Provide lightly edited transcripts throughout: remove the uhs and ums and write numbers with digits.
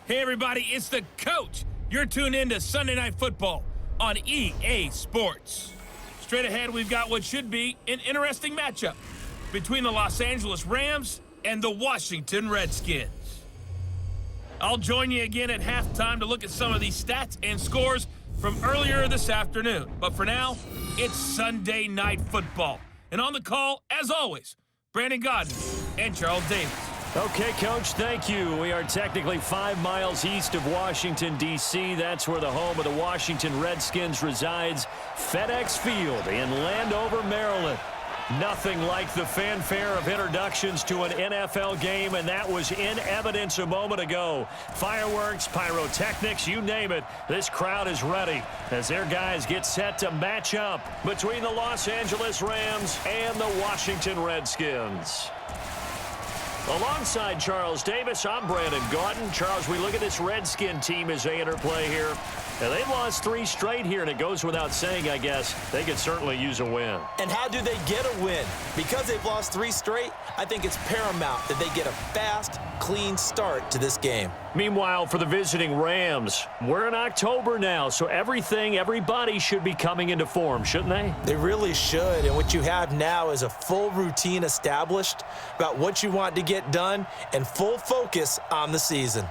Hey everybody, it's the coach. You're tuned in to Sunday Night Football on EA Sports. Straight ahead, we've got what should be an interesting matchup between the Los Angeles Rams and the Washington Redskins. I'll join you again at halftime to look at some of these stats and scores from earlier this afternoon. But for now, it's Sunday Night Football. And on the call, as always, Brandon Godden and Charles Davis. Okay, Coach, thank you. We are technically 5 miles east of Washington, D.C. That's where the home of the Washington Redskins resides, FedEx Field in Landover, Maryland. Nothing like the fanfare of introductions to an NFL game, and that was in evidence a moment ago. Fireworks, pyrotechnics, you name it. This crowd is ready as their guys get set to match up between the Los Angeles Rams and the Washington Redskins. Alongside Charles Davis, I'm Brandon Gaudin. Charles, we look at this Redskin team as they interplay here. And they've lost 3 straight here, and it goes without saying, I guess, they could certainly use a win. And how do they get a win? Because they've lost 3 straight, I think it's paramount that they get a fast, clean start to this game. Meanwhile, for the visiting Rams, we're in October now, so everybody should be coming into form, shouldn't they? They really should, and what you have now is a full routine established about what you want to get done and full focus on the season.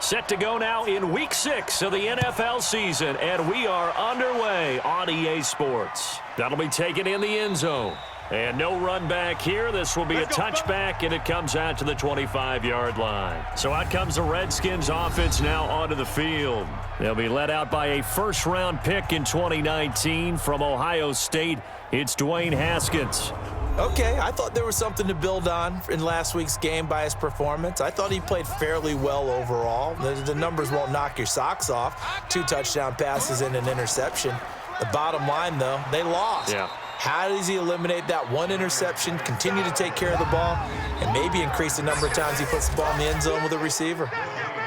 Set to go now in Week 6 of the NFL season, and we are underway on EA Sports. That'll be taken in the end zone. And no run back here. This will be a touchback, and it comes out to the 25-yard line. So out comes the Redskins offense now onto the field. They'll be led out by a first-round pick in 2019 from Ohio State. It's Dwayne Haskins. Okay, I thought there was something to build on in last week's game by his performance. I thought he played fairly well overall. The numbers won't knock your socks off. 2 touchdown passes and an interception. The bottom line, though, they lost. Yeah. How does he eliminate that 1 interception, continue to take care of the ball, and maybe increase the number of times he puts the ball in the end zone with a receiver?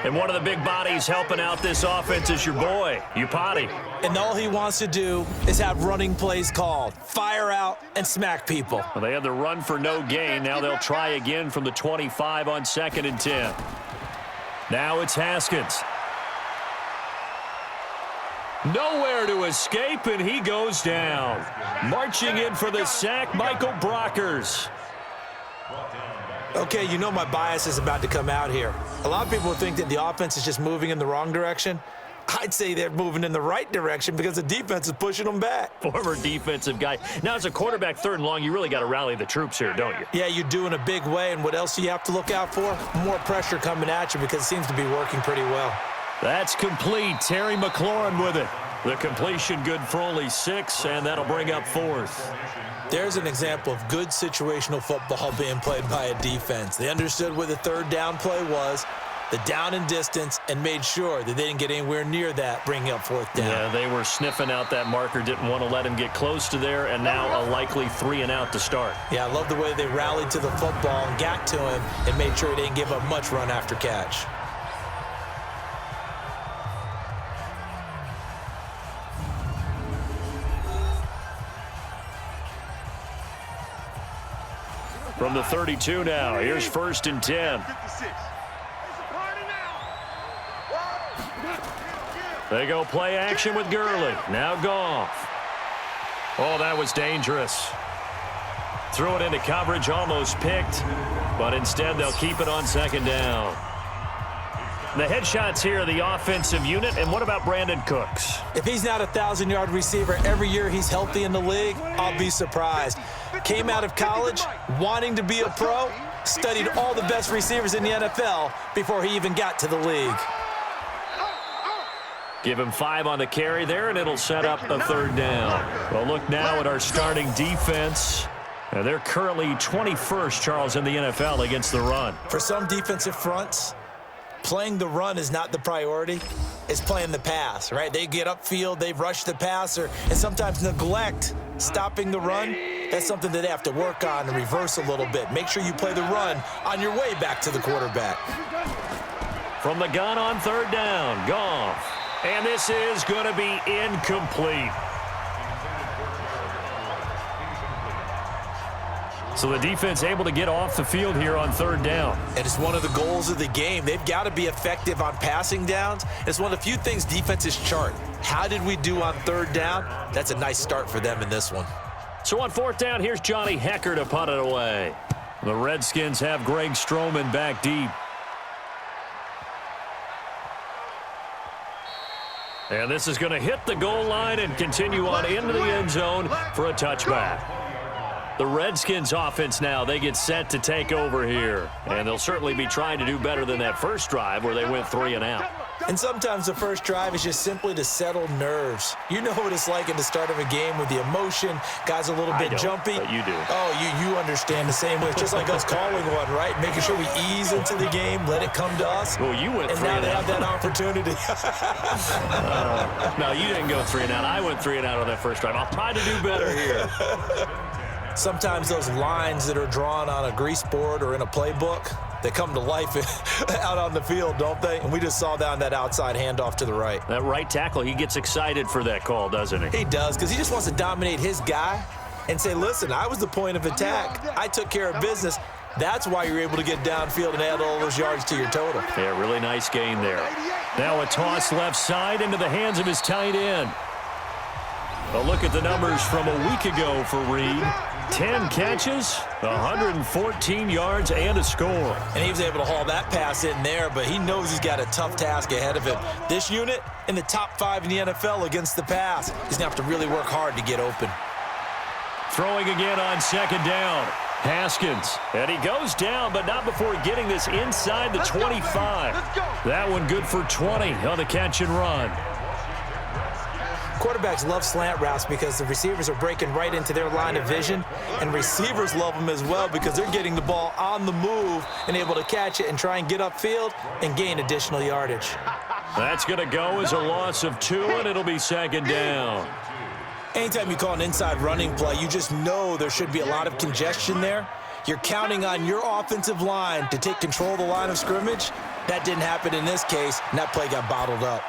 And one of the big bodies helping out this offense is your boy, Upati. And all he wants to do is have running plays called. Fire out and smack people. Well, they had the run for no gain. Now they'll try again from the 25 on 2nd and 10. Now it's Haskins. Nowhere to escape, and he goes down. Marching in for the sack, Michael Brockers. Okay, you know my bias is about to come out here. A lot of people think that the offense is just moving in the wrong direction. I'd say they're moving in the right direction because the defense is pushing them back. Former defensive guy. Now, as a quarterback 3rd and long, you really got to rally the troops here, don't you? Yeah, you do in a big way, and what else do you have to look out for? More pressure coming at you because it seems to be working pretty well. That's complete. Terry McLaurin with it. The completion good for only 6, and that'll bring up 4th. There's an example of good situational football being played by a defense. They understood where the 3rd down play was, the down and distance, and made sure that they didn't get anywhere near that, bringing up 4th down. Yeah, they were sniffing out that marker, didn't want to let him get close to there, and now a likely 3 and out to start. Yeah, I love the way they rallied to the football and got to him and made sure he didn't give up much run after catch. From the 32 now, here's 1st and 10. They go play action with Gurley. Now Goff. Oh, that was dangerous. Threw it into coverage, almost picked, but instead they'll keep it on 2nd down. The headshots here, the offensive unit, and what about Brandon Cooks? If he's not a 1,000-yard receiver every year he's healthy in the league, I'll be surprised. Came out of college wanting to be a pro, studied all the best receivers in the NFL before he even got to the league. Give him 5 on the carry there, and it'll set up a 3rd down. Well, look now at our starting defense. They're currently 21st, Charles, in the NFL against the run. For some defensive fronts, playing the run is not the priority. It's playing the pass, right? They get upfield, they rush the passer, and sometimes neglect stopping the run. That's something that they have to work on and reverse a little bit. Make sure you play the run on your way back to the quarterback. From the gun on third down, Goff. And this is going to be incomplete. So the defense able to get off the field here on third down. And it's one of the goals of the game. They've got to be effective on passing downs. It's one of the few things defenses chart. How did we do on third down? That's a nice start for them in this one. So on fourth down, here's Johnny Hecker to punt it away. The Redskins have Greg Stroman back deep. And this is going to hit the goal line and continue on into the end zone for a touchback. The Redskins offense now, they get set to take over here. And they'll certainly be trying to do better than that first drive where they went 3 and out. And sometimes the first drive is just simply to settle nerves. You know what it's like at the start of a game with the emotion. Guys a little bit jumpy. But you do. Oh, you understand the same way. It's just like us calling one, right? Making sure we ease into the game, let it come to us. Well, you went 3 and out. And now they have that opportunity. No, you didn't go 3 and out. I went 3 and out on that first drive. I'll try to do better here. Sometimes those lines that are drawn on a grease board or in a playbook, they come to life out on the field, don't they? And we just saw that on that outside handoff to the right. That right tackle, he gets excited for that call, doesn't he? He does, because he just wants to dominate his guy and say, listen, I was the point of attack. I took care of business. That's why you're able to get downfield and add all those yards to your total. Yeah, really nice gain there. Now a toss left side into the hands of his tight end. A look at the numbers from a week ago for Reed. 10 catches, 114 yards, and a score. And he was able to haul that pass in there, but he knows he's got a tough task ahead of him. This unit in the top 5 in the NFL against the pass. He's going to have to really work hard to get open. Throwing again on second down. Haskins. And he goes down, but not before getting this inside the 25. That one good for 20 on the catch and run. Quarterbacks love slant routes because the receivers are breaking right into their line of vision, and receivers love them as well because they're getting the ball on the move and able to catch it and try and get upfield and gain additional yardage. That's going to go as a loss of 2, and it'll be second down. Anytime you call an inside running play, you just know there should be a lot of congestion there. You're counting on your offensive line to take control of the line of scrimmage. That didn't happen in this case, and that play got bottled up.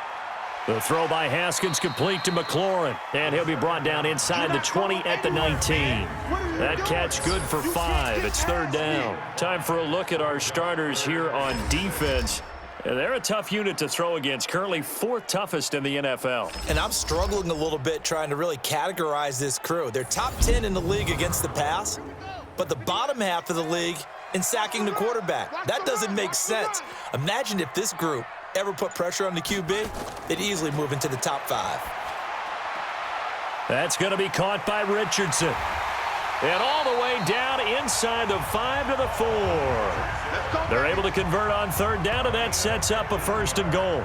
The throw by Haskins complete to McLaurin, and he'll be brought down inside the 20 at the 19. That catch good for 5. It's third down. Time for a look at our starters here on defense. They're a tough unit to throw against, currently 4th toughest in the NFL. And I'm struggling a little bit trying to really categorize this crew. They're top 10 in the league against the pass, but the bottom half of the league in sacking the quarterback. That doesn't make sense. Imagine if this group ever put pressure on the QB, they'd easily move into the top 5. That's going to be caught by Richardson. And all the way down inside the 5 to the 4. They're able to convert on third down, and that sets up a 1st and goal.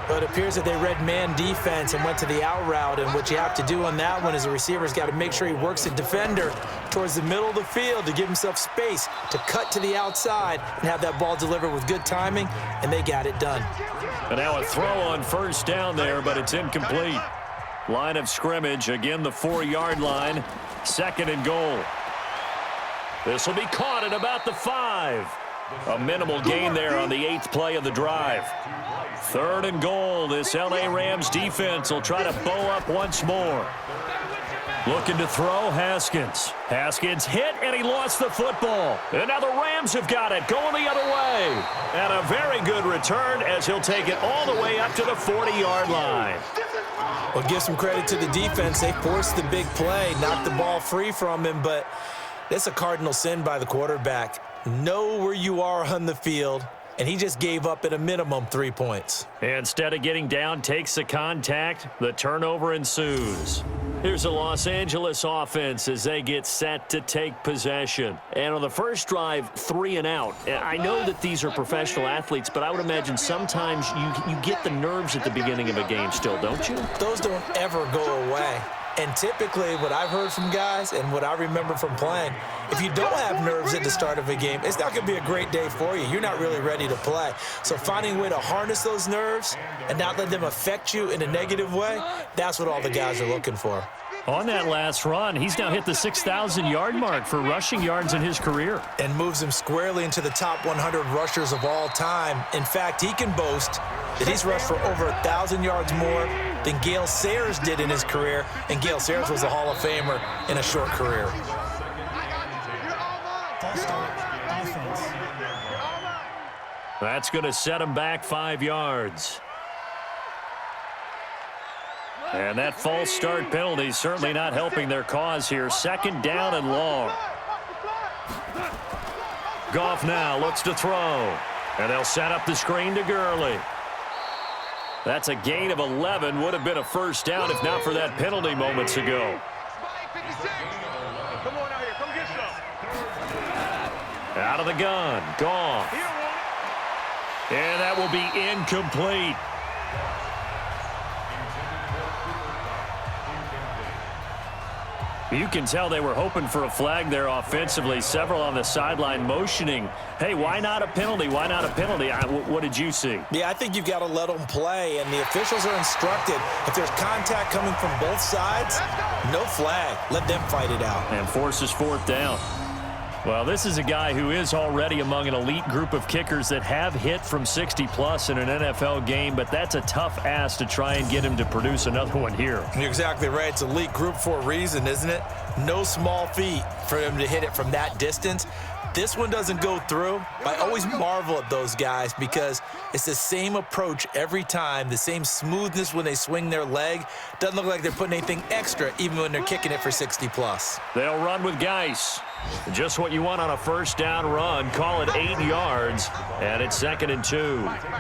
But it appears that they read man defense and went to the out route, and what you have to do on that one is the receiver's got to make sure he works the defender towards the middle of the field to give himself space to cut to the outside and have that ball delivered with good timing, and they got it done. And now a throw on first down there, but it's incomplete. Line of scrimmage, again the 4-yard line, 2nd and goal. This will be caught at about the 5. A minimal gain there on the 8th play of the drive. 3rd and goal. This L.A. Rams defense will try to bow up once more. Looking to throw, Haskins. Haskins hit, and he lost the football. And now the Rams have got it, going the other way. And a very good return as he'll take it all the way up to the 40-yard line. Well, give some credit to the defense. They forced the big play, knocked the ball free from him, but that's a cardinal sin by the quarterback. Know where you are on the field, and he just gave up at a minimum 3 points. Instead of getting down, takes the contact. The turnover ensues. Here's the Los Angeles offense as they get set to take possession. And on the first drive, 3 and out. I know that these are professional athletes, but I would imagine sometimes you get the nerves at the beginning of a game still, don't you? Those don't ever go away. And typically what I've heard from guys and what I remember from playing, if you don't have nerves at the start of a game, it's not going to be a great day for you. You're not really ready to play. So finding a way to harness those nerves and not let them affect you in a negative way, that's what all the guys are looking for. On that last run, he's now hit the 6,000-yard mark for rushing yards in his career. And moves him squarely into the top 100 rushers of all time. In fact, he can boast that he's rushed for over 1,000 yards more than Gale Sayers did in his career. And Gale Sayers was a Hall of Famer in a short career. That's going to set him back 5 yards. And that false start penalty certainly not helping their cause here. 2nd down and long. Goff now looks to throw. And they'll set up the screen to Gurley. That's a gain of 11. Would have been a first down if not for that penalty moments ago. Out of the gun. Goff. And that will be incomplete. You can tell they were hoping for a flag there offensively. Several on the sideline motioning, hey, why not a penalty? Why not a penalty? What did you see? Yeah, I think you've got to let them play, and the officials are instructed. If there's contact coming from both sides, no flag. Let them fight it out. And forces 4th down. Well, this is a guy who is already among an elite group of kickers that have hit from 60-plus in an NFL game, but that's a tough ask to try and get him to produce another one here. You're exactly right. It's elite group for a reason, isn't it? No small feat for him to hit it from that distance. This one doesn't go through. I always marvel at those guys because it's the same approach every time, the same smoothness when they swing their leg. Doesn't look like they're putting anything extra even when they're kicking it for 60-plus. They'll run with Geis. Just what you want on a first down run. Call it 8 yards, and it's 2nd and 2. Check, 59,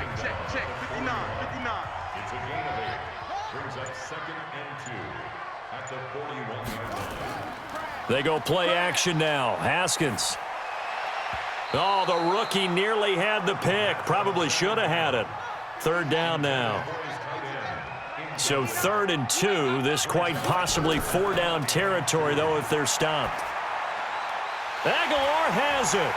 59. It's a gain of 8. Brings up 2nd and 2 at the 41-yard line. They go play action now. Haskins. Oh, the rookie nearly had the pick. Probably should have had it. 3rd down now. So 3rd and 2. This quite possibly 4-down territory, though, if they're stopped. Aguilar has it.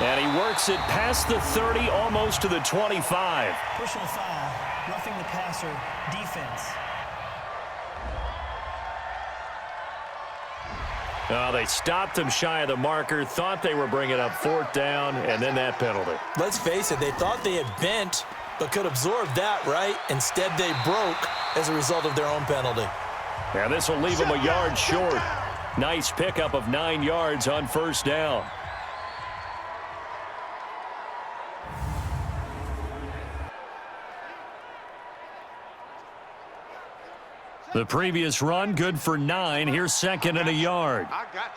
And he works it past the 30, almost to the 25. Personal foul, roughing the passer, defense. They stopped him shy of the marker, thought they were bringing up 4th down, and then that penalty. Let's face it, they thought they had bent but could absorb that, right? Instead, they broke as a result of their own penalty. And this will leave them a yard short. Nice pickup of 9 yards on 1st down. The previous run, good for 9. Here's 2nd and a yard. I got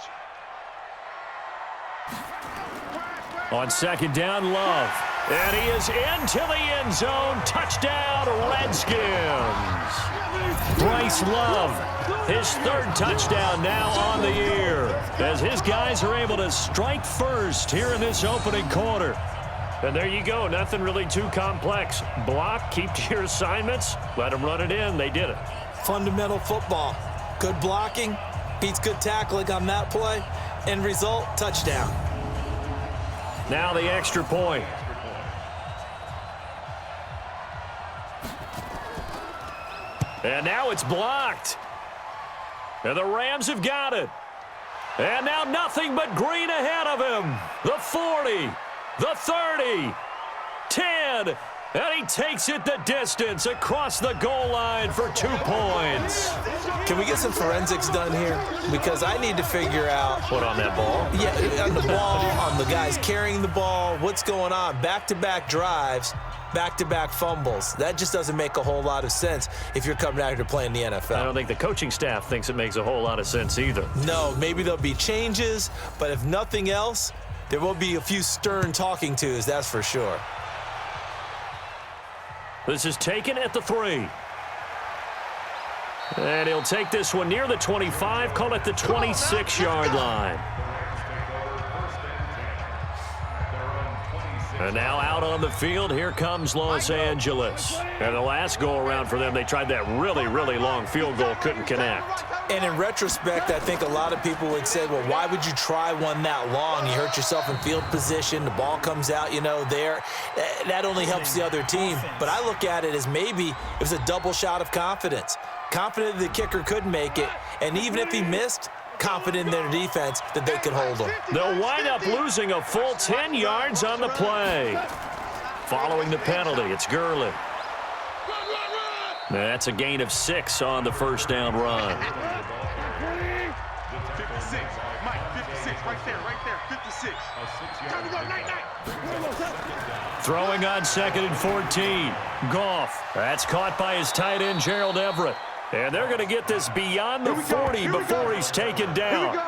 you. On 2nd down, Love. And he is into the end zone. Touchdown, Redskins. Bryce Love, his 3rd touchdown now on the year, as his guys are able to strike first here in this opening quarter. And there you go. Nothing really too complex. Block, keep to your assignments, let them run it in. They did it. Fundamental football. Good blocking, beats good tackling on that play. End result, touchdown. Now the extra point. And now it's blocked. And the Rams have got it. And now nothing but green ahead of him. The 40, the 30, 10, and he takes it the distance across the goal line for 2 points. Can we get some forensics done here? Because I need to figure out. What on that ball? Yeah, on the ball, on the guys carrying the ball, what's going on? Back-to-back drives, back-to-back fumbles. That just doesn't make a whole lot of sense if you're coming out here playing the NFL. I don't think the coaching staff thinks it makes a whole lot of sense either. No, maybe there'll be changes, but if nothing else, there will be a few stern talking tos, that's for sure. This is taken at the 3. And he'll take this one near the 25, call it the 26-yard line. And now out on the field, here comes Los Angeles. And the last go-around for them, they tried that really, really long field goal, couldn't connect. And in retrospect, I think a lot of people would say, well, why would you try one that long? You hurt yourself in field position. The ball comes out, there. That only helps the other team. But I look at it as maybe it was a double shot of confidence. Confident the kicker could make it. And even if he missed, confident in their defense that they could hold him. They'll wind up losing a full 10 yards on the play. Following the penalty, it's Gurley. That's a gain of 6 on the first down run. 56. Mike, 56. Right there. 56. Time to go, night. Throwing on 2nd and 14. Goff. That's caught by his tight end, Gerald Everett. And they're going to get this beyond the 40 before he's taken down.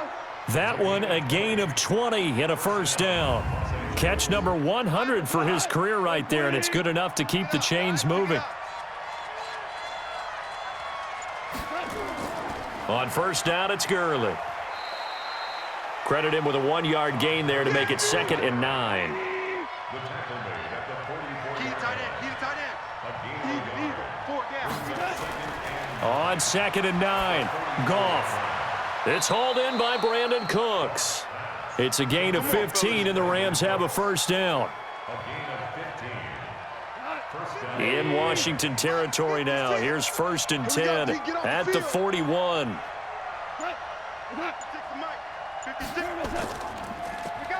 That one, a gain of 20 and a first down. Catch number 100 for his career right there, and it's good enough to keep the chains moving. On first down, it's Gurley. Credit him with a 1-yard gain there to make it 2nd and 9. On 2nd and 9, Goff. It's hauled in by Brandon Cooks. It's a gain of 15, and the Rams have a first down. In Washington territory now. Here's 1st and 10 at the 41.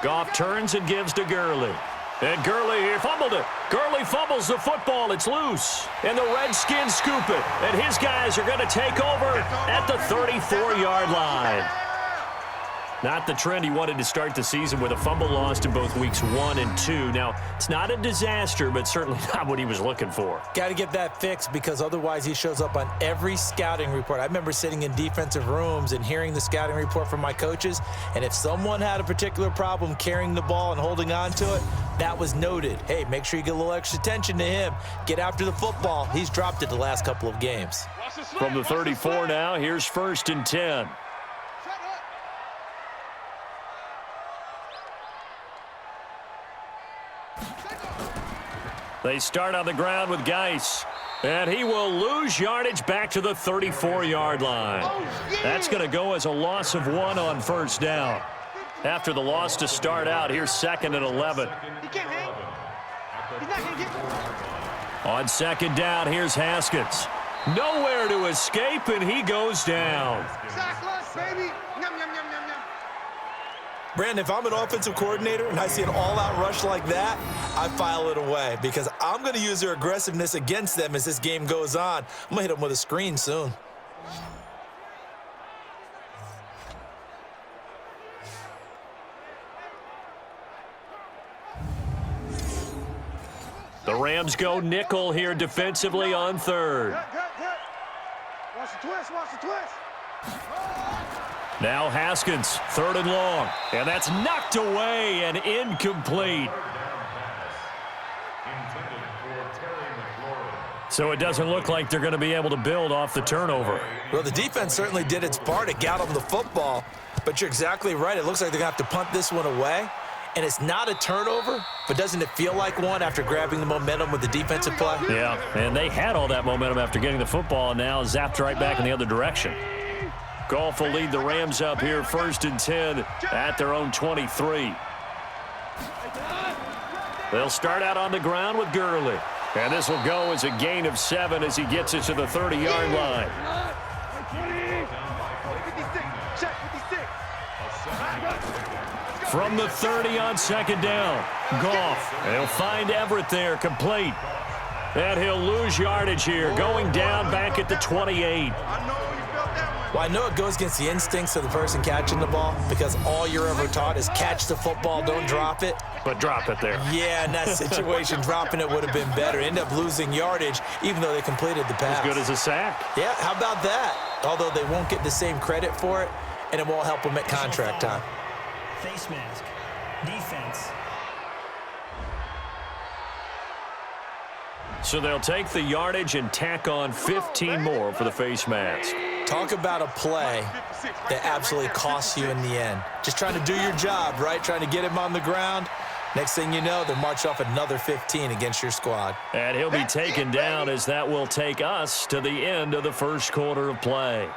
Goff turns and gives to Gurley. And Gurley here fumbled it. Gurley fumbles the football. It's loose. And the Redskins scoop it. And his guys are going to take over at the 34-yard line. Not the trend he wanted to start the season with a fumble lost in both weeks 1 and 2. Now, it's not a disaster, but certainly not what he was looking for. Got to get that fixed because otherwise he shows up on every scouting report. I remember sitting in defensive rooms and hearing the scouting report from my coaches, and if someone had a particular problem carrying the ball and holding on to it, that was noted. Hey, make sure you get a little extra attention to him. Get after the football. He's dropped it the last couple of games. From the 34 now, here's 1st and 10. They start on the ground with Geis. And he will lose yardage back to the 34-yard line. That's going to go as a loss of 1 on first down. After the loss to start out, here's 2nd and 11. On 2nd down, here's Haskins. Nowhere to escape, and he goes down. Brandon, if I'm an offensive coordinator and I see an all-out rush like that, I file it away because I'm going to use their aggressiveness against them as this game goes on. I'm going to hit them with a screen soon. The Rams go nickel here defensively on 3rd. Watch the twist. Now Haskins, 3rd and long. And that's knocked away and incomplete. So it doesn't look like they're going to be able to build off the turnover. Well, the defense certainly did its part. It got them the football. But you're exactly right. It looks like they're going to have to punt this one away. And it's not a turnover, but doesn't it feel like one after grabbing the momentum with the defensive play? Yeah, and they had all that momentum after getting the football and now zapped right back in the other direction. Goff will lead the Rams up here 1st and 10 at their own 23. They'll start out on the ground with Gurley. And this will go as a gain of 7 as he gets it to the 30-yard line. From the 30 on 2nd down, Goff. And he'll find Everett there, complete. And he'll lose yardage here, going down back at the 28. Well, I know it goes against the instincts of the person catching the ball because all you're ever taught is catch the football, don't drop it. But drop it there. Yeah, in that situation, dropping it would have been better. End up losing yardage, even though they completed the pass. As good as a sack. Yeah, how about that? Although they won't get the same credit for it, and it won't help them at contract time. Face mask. Defense. So they'll take the yardage and tack on 15 more for the face mask. Talk about a play that absolutely costs you in the end. Just trying to do your job, right? Trying to get him on the ground. Next thing you know, they'll march off another 15 against your squad. And he'll be taken down as that will take us to the end of the first quarter of play.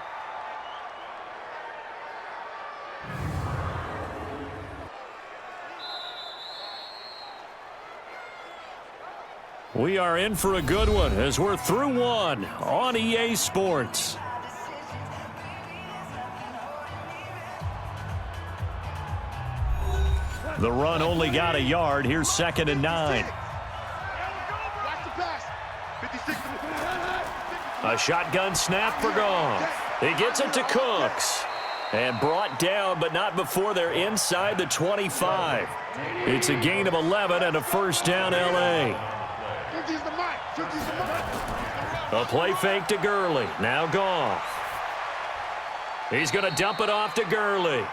We are in for a good one as we're through one on EA Sports. The run only got a yard. Here's 2nd and 9. A shotgun snap for Goff. He gets it to Cooks. And brought down, but not before they're inside the 25. It's a gain of 11 and a first down, L.A. A play fake to Gurley. Now Goff. He's going to dump it off to Gurley.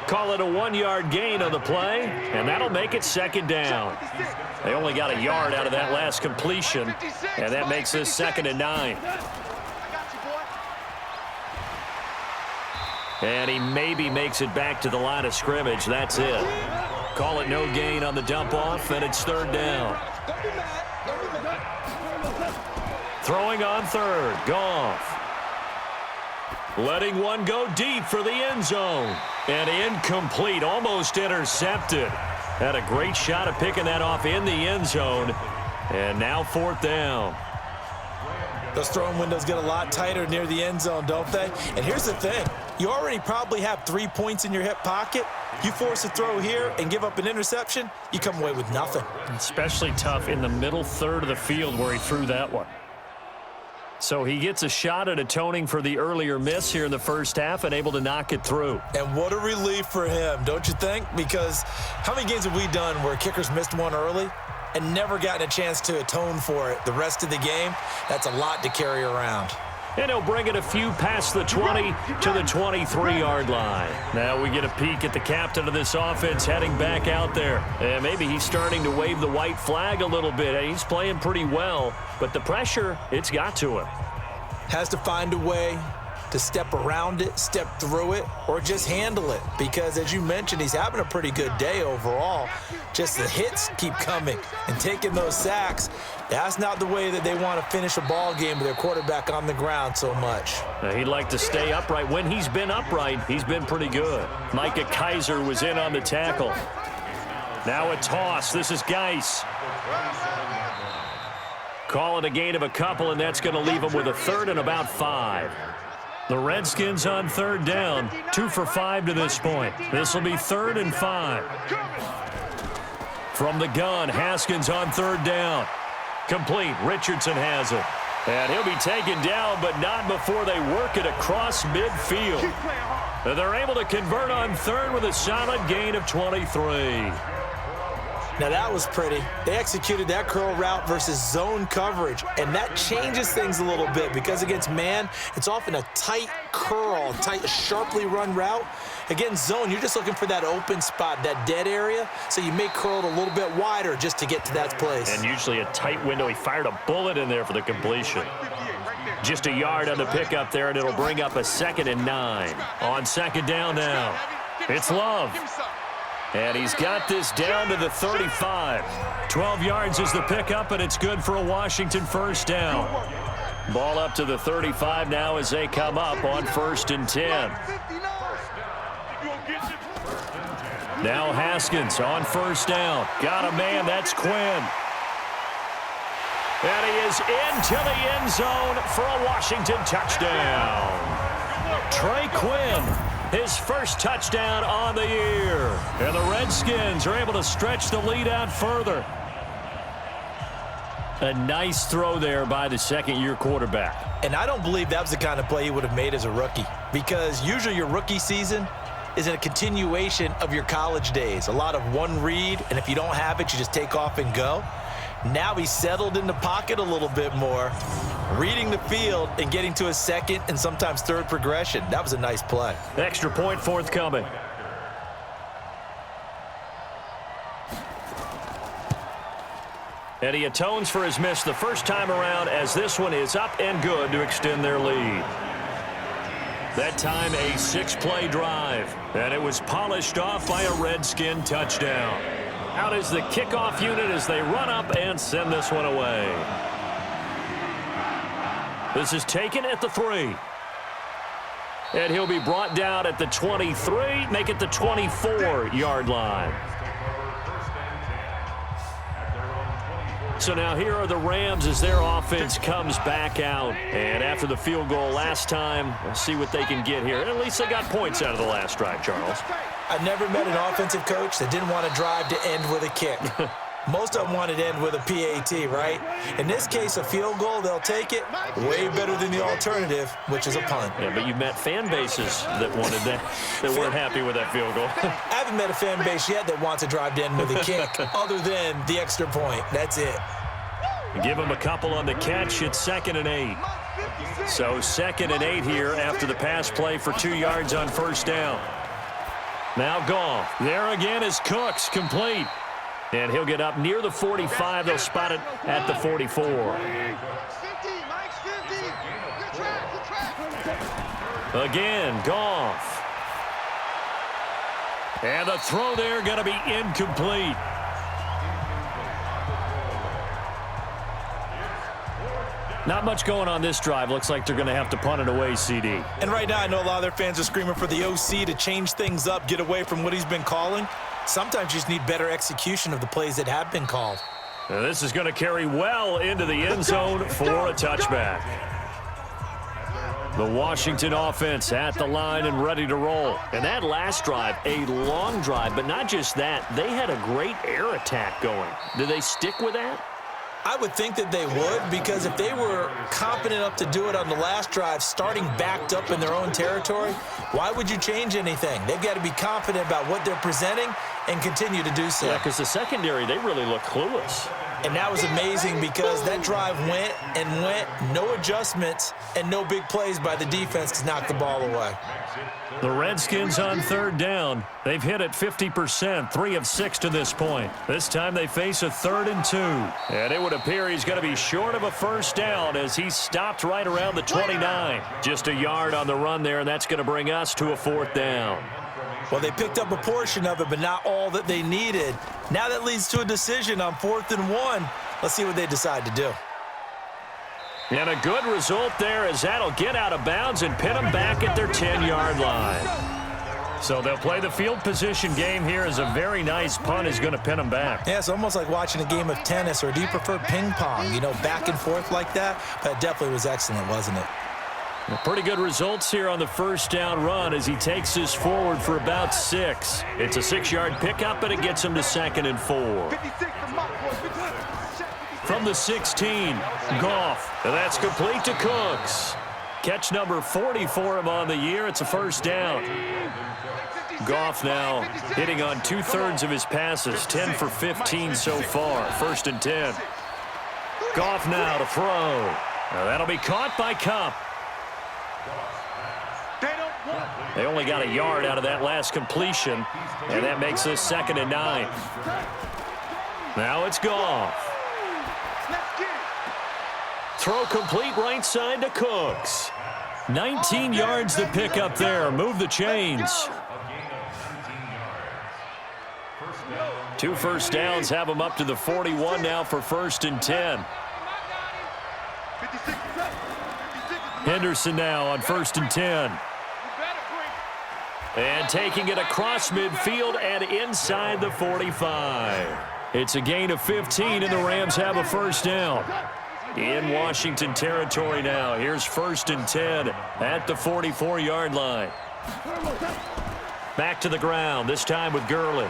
Call it a 1-yard gain on the play, and that'll make it 2nd down. They only got a yard out of that last completion, and that makes this 2nd and 9. And he maybe makes it back to the line of scrimmage. That's it. Call it no gain on the dump off, and it's 3rd down. Throwing on 3rd, Goff. Letting one go deep for the end zone. And incomplete, almost intercepted. Had a great shot at picking that off in the end zone. And now 4th down. Those throwing windows get a lot tighter near the end zone, don't they? And here's the thing. You already probably have 3 points in your hip pocket. You force a throw here and give up an interception, you come away with nothing. Especially tough in the middle third of the field where he threw that one. So he gets a shot at atoning for the earlier miss here in the first half and able to knock it through. And what a relief for him, don't you think? Because how many games have we done where kickers missed one early and never gotten a chance to atone for it the rest of the game? That's a lot to carry around. And he'll bring it a few past the 20 to the 23-yard line. Now we get a peek at the captain of this offense heading back out there. And maybe he's starting to wave the white flag a little bit. He's playing pretty well, but the pressure, it's got to him. Has to find a way to step around it, step through it, or just handle it. Because as you mentioned, he's having a pretty good day overall. Just the hits keep coming and taking those sacks. That's not the way that they want to finish a ball game with their quarterback on the ground so much. Now, he'd like to stay upright. When he's been upright, he's been pretty good. Micah Kaiser was in on the tackle. Now a toss. This is Geis. Call it a gain of a couple, and that's going to leave him with a 3rd and about 5. The Redskins on 3rd down, 2 for 5 to this point. This will be 3rd and 5. From the gun, Haskins on 3rd down. Complete. Richardson has it. And he'll be taken down, but not before they work it across midfield. And they're able to convert on 3rd with a solid gain of 23. Now that was pretty. They executed that curl route versus zone coverage, and that changes things a little bit because against man, it's often a tight curl, tight, sharply run route. Against zone, you're just looking for that open spot, that dead area, so you may curl it a little bit wider just to get to that place. And usually a tight window. He fired a bullet in there for the completion. Just a yard on the pickup there, and it'll bring up a 2nd and 9. On 2nd down now, it's Love. And he's got this down to the 35. 12 yards is the pickup, and it's good for a Washington first down. Ball up to the 35 now as they come up on 1st and 10. Now Haskins on 1st down. Got a man, that's Quinn. And he is into the end zone for a Washington touchdown. Trey Quinn, his first touchdown on the year. And the Redskins are able to stretch the lead out further. A nice throw there by the second-year quarterback. And I don't believe that was the kind of play he would have made as a rookie, because usually your rookie season is a continuation of your college days. A lot of one read, and if you don't have it, you just take off and go. Now he's settled in the pocket a little bit more, reading the field and getting to a second and sometimes third progression. That was a nice play. Extra point forthcoming. And he atones for his miss the first time around as this one is up and good to extend their lead. That time a 6-play drive, and it was polished off by a Redskin touchdown. Out is the kickoff unit as they run up and send this one away. This is taken at the 3. And he'll be brought down at the 23, make it the 24-yard line. So now here are the Rams as their offense comes back out. And after the field goal last time, we'll see what they can get here. At least they got points out of the last drive, Charles. I never met an offensive coach that didn't want to drive to end with a kick. Most of them wanted to end with a PAT, right? In this case, a field goal, they'll take it way better than the alternative, which is a punt. Yeah, but you've met fan bases that wanted that weren't happy with that field goal. I haven't met a fan base yet that wants to drive to end with a kick other than the extra point. That's it. Give them a couple on the catch. It's 2nd and 8. So 2nd and 8 here after the pass play for 2 yards on first down. Now Goff. There again is Cooks, complete. And he'll get up near the 45. They'll spot it at the 44. Again, Goff. And the throw there going to be incomplete. Not much going on this drive. Looks like they're going to have to punt it away, CD. And right now, I know a lot of their fans are screaming for the OC to change things up, get away from what he's been calling. Sometimes you just need better execution of the plays that have been called. Now this is going to carry well into the end zone for a touchback. The Washington offense at the line and ready to roll. And that last drive, a long drive, but not just that. They had a great air attack going. Do they stick with that? I would think that they would, because if they were competent enough to do it on the last drive, starting backed up in their own territory, why would you change anything? They've got to be confident about what they're presenting and continue to do so. Yeah, because the secondary, they really look clueless. And that was amazing because that drive went and went, no adjustments, and no big plays by the defense to knock the ball away. The Redskins on 3rd down. They've hit it 50%, 3 of 6 to this point. This time they face a 3rd and 2. And it would appear he's going to be short of a first down as he stopped right around the 29. Just a yard on the run there, and that's going to bring us to a 4th down. Well, they picked up a portion of it, but not all that they needed. Now that leads to a decision on 4th and 1. Let's see what they decide to do. And a good result there as that'll get out of bounds and pin them back at their 10-yard line. So they'll play the field position game here as a very nice punt is going to pin them back. Yeah, it's almost like watching a game of tennis, or do you prefer ping pong? You know, back and forth like that? But it definitely was excellent, wasn't it? Well, pretty good results here on the first down run as he takes this forward for about 6. It's a 6-yard pickup, and it him to 2nd and 4. From the 16, Goff. And that's complete to Cooks. Catch number 40 for him on the year. It's a first down. Goff now hitting on 2/3 of his passes, 10 for 15 so far. 1st and 10. Goff now to throw. Now that'll be caught by Kupp. They only got a yard out of that last completion, and that makes this 2nd and 9. Now it's Goff. Throw complete right side to Cooks. 19 yards to pick up there. Move the chains. 2 first downs have them up to the 41 now for 1st and 10. Henderson now on 1st and 10. And taking it across midfield and inside the 45. It's a gain of 15, and the Rams have a first down. In Washington territory now. Here's 1st and 10 at the 44-yard line. Back to the ground, this time with Gurley.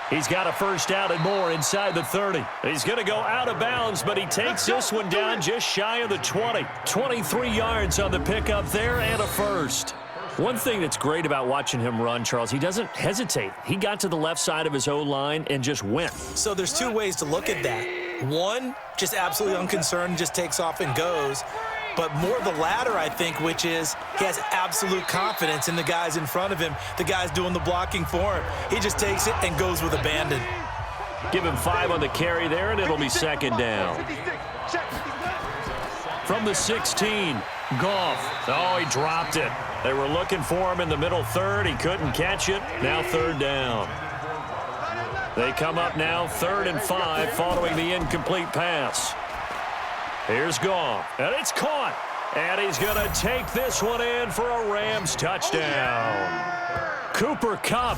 He's got a first down and more inside the 30. He's going to go out of bounds, but he takes this one down just shy of the 20. 23 yards on the pickup there and a first. One thing that's great about watching him run, Charles, he doesn't hesitate. He got to the left side of his O-line and just went. So there's 2 ways to look at that. One, just absolutely unconcerned, just takes off and goes. But more the latter, I think, which is he has absolute confidence in the guys in front of him, the guys doing the blocking for him. He just takes it and goes with abandon. Give him 5 on the carry there, and it'll be 2nd down. From the 16, Goff. Oh, he dropped it. They were looking for him in the middle 3rd. He couldn't catch it. Now 3rd down. They come up now 3rd and 5 following the incomplete pass. Here's Goff, and it's caught. And he's going to take this one in for a Rams touchdown. Cooper Kupp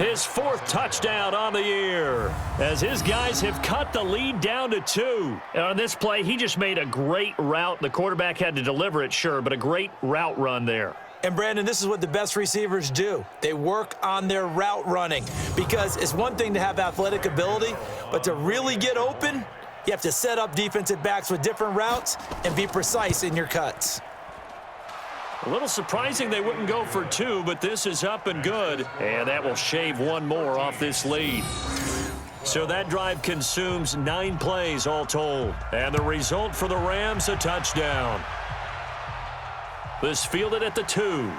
His 4th touchdown on the year, as his guys have cut the lead down to 2. And on this play, he just made a great route. The quarterback had to deliver it, sure, but a great route run there. And, Brandon, this is what the best receivers do. They work on their route running, because it's one thing to have athletic ability, but to really get open, you have to set up defensive backs with different routes and be precise in your cuts. A little surprising they wouldn't go for 2, but this is up and good. And that will shave 1 more off this lead. So that drive consumes 9 plays all told. And the result for the Rams, a touchdown. This fielded at the 2.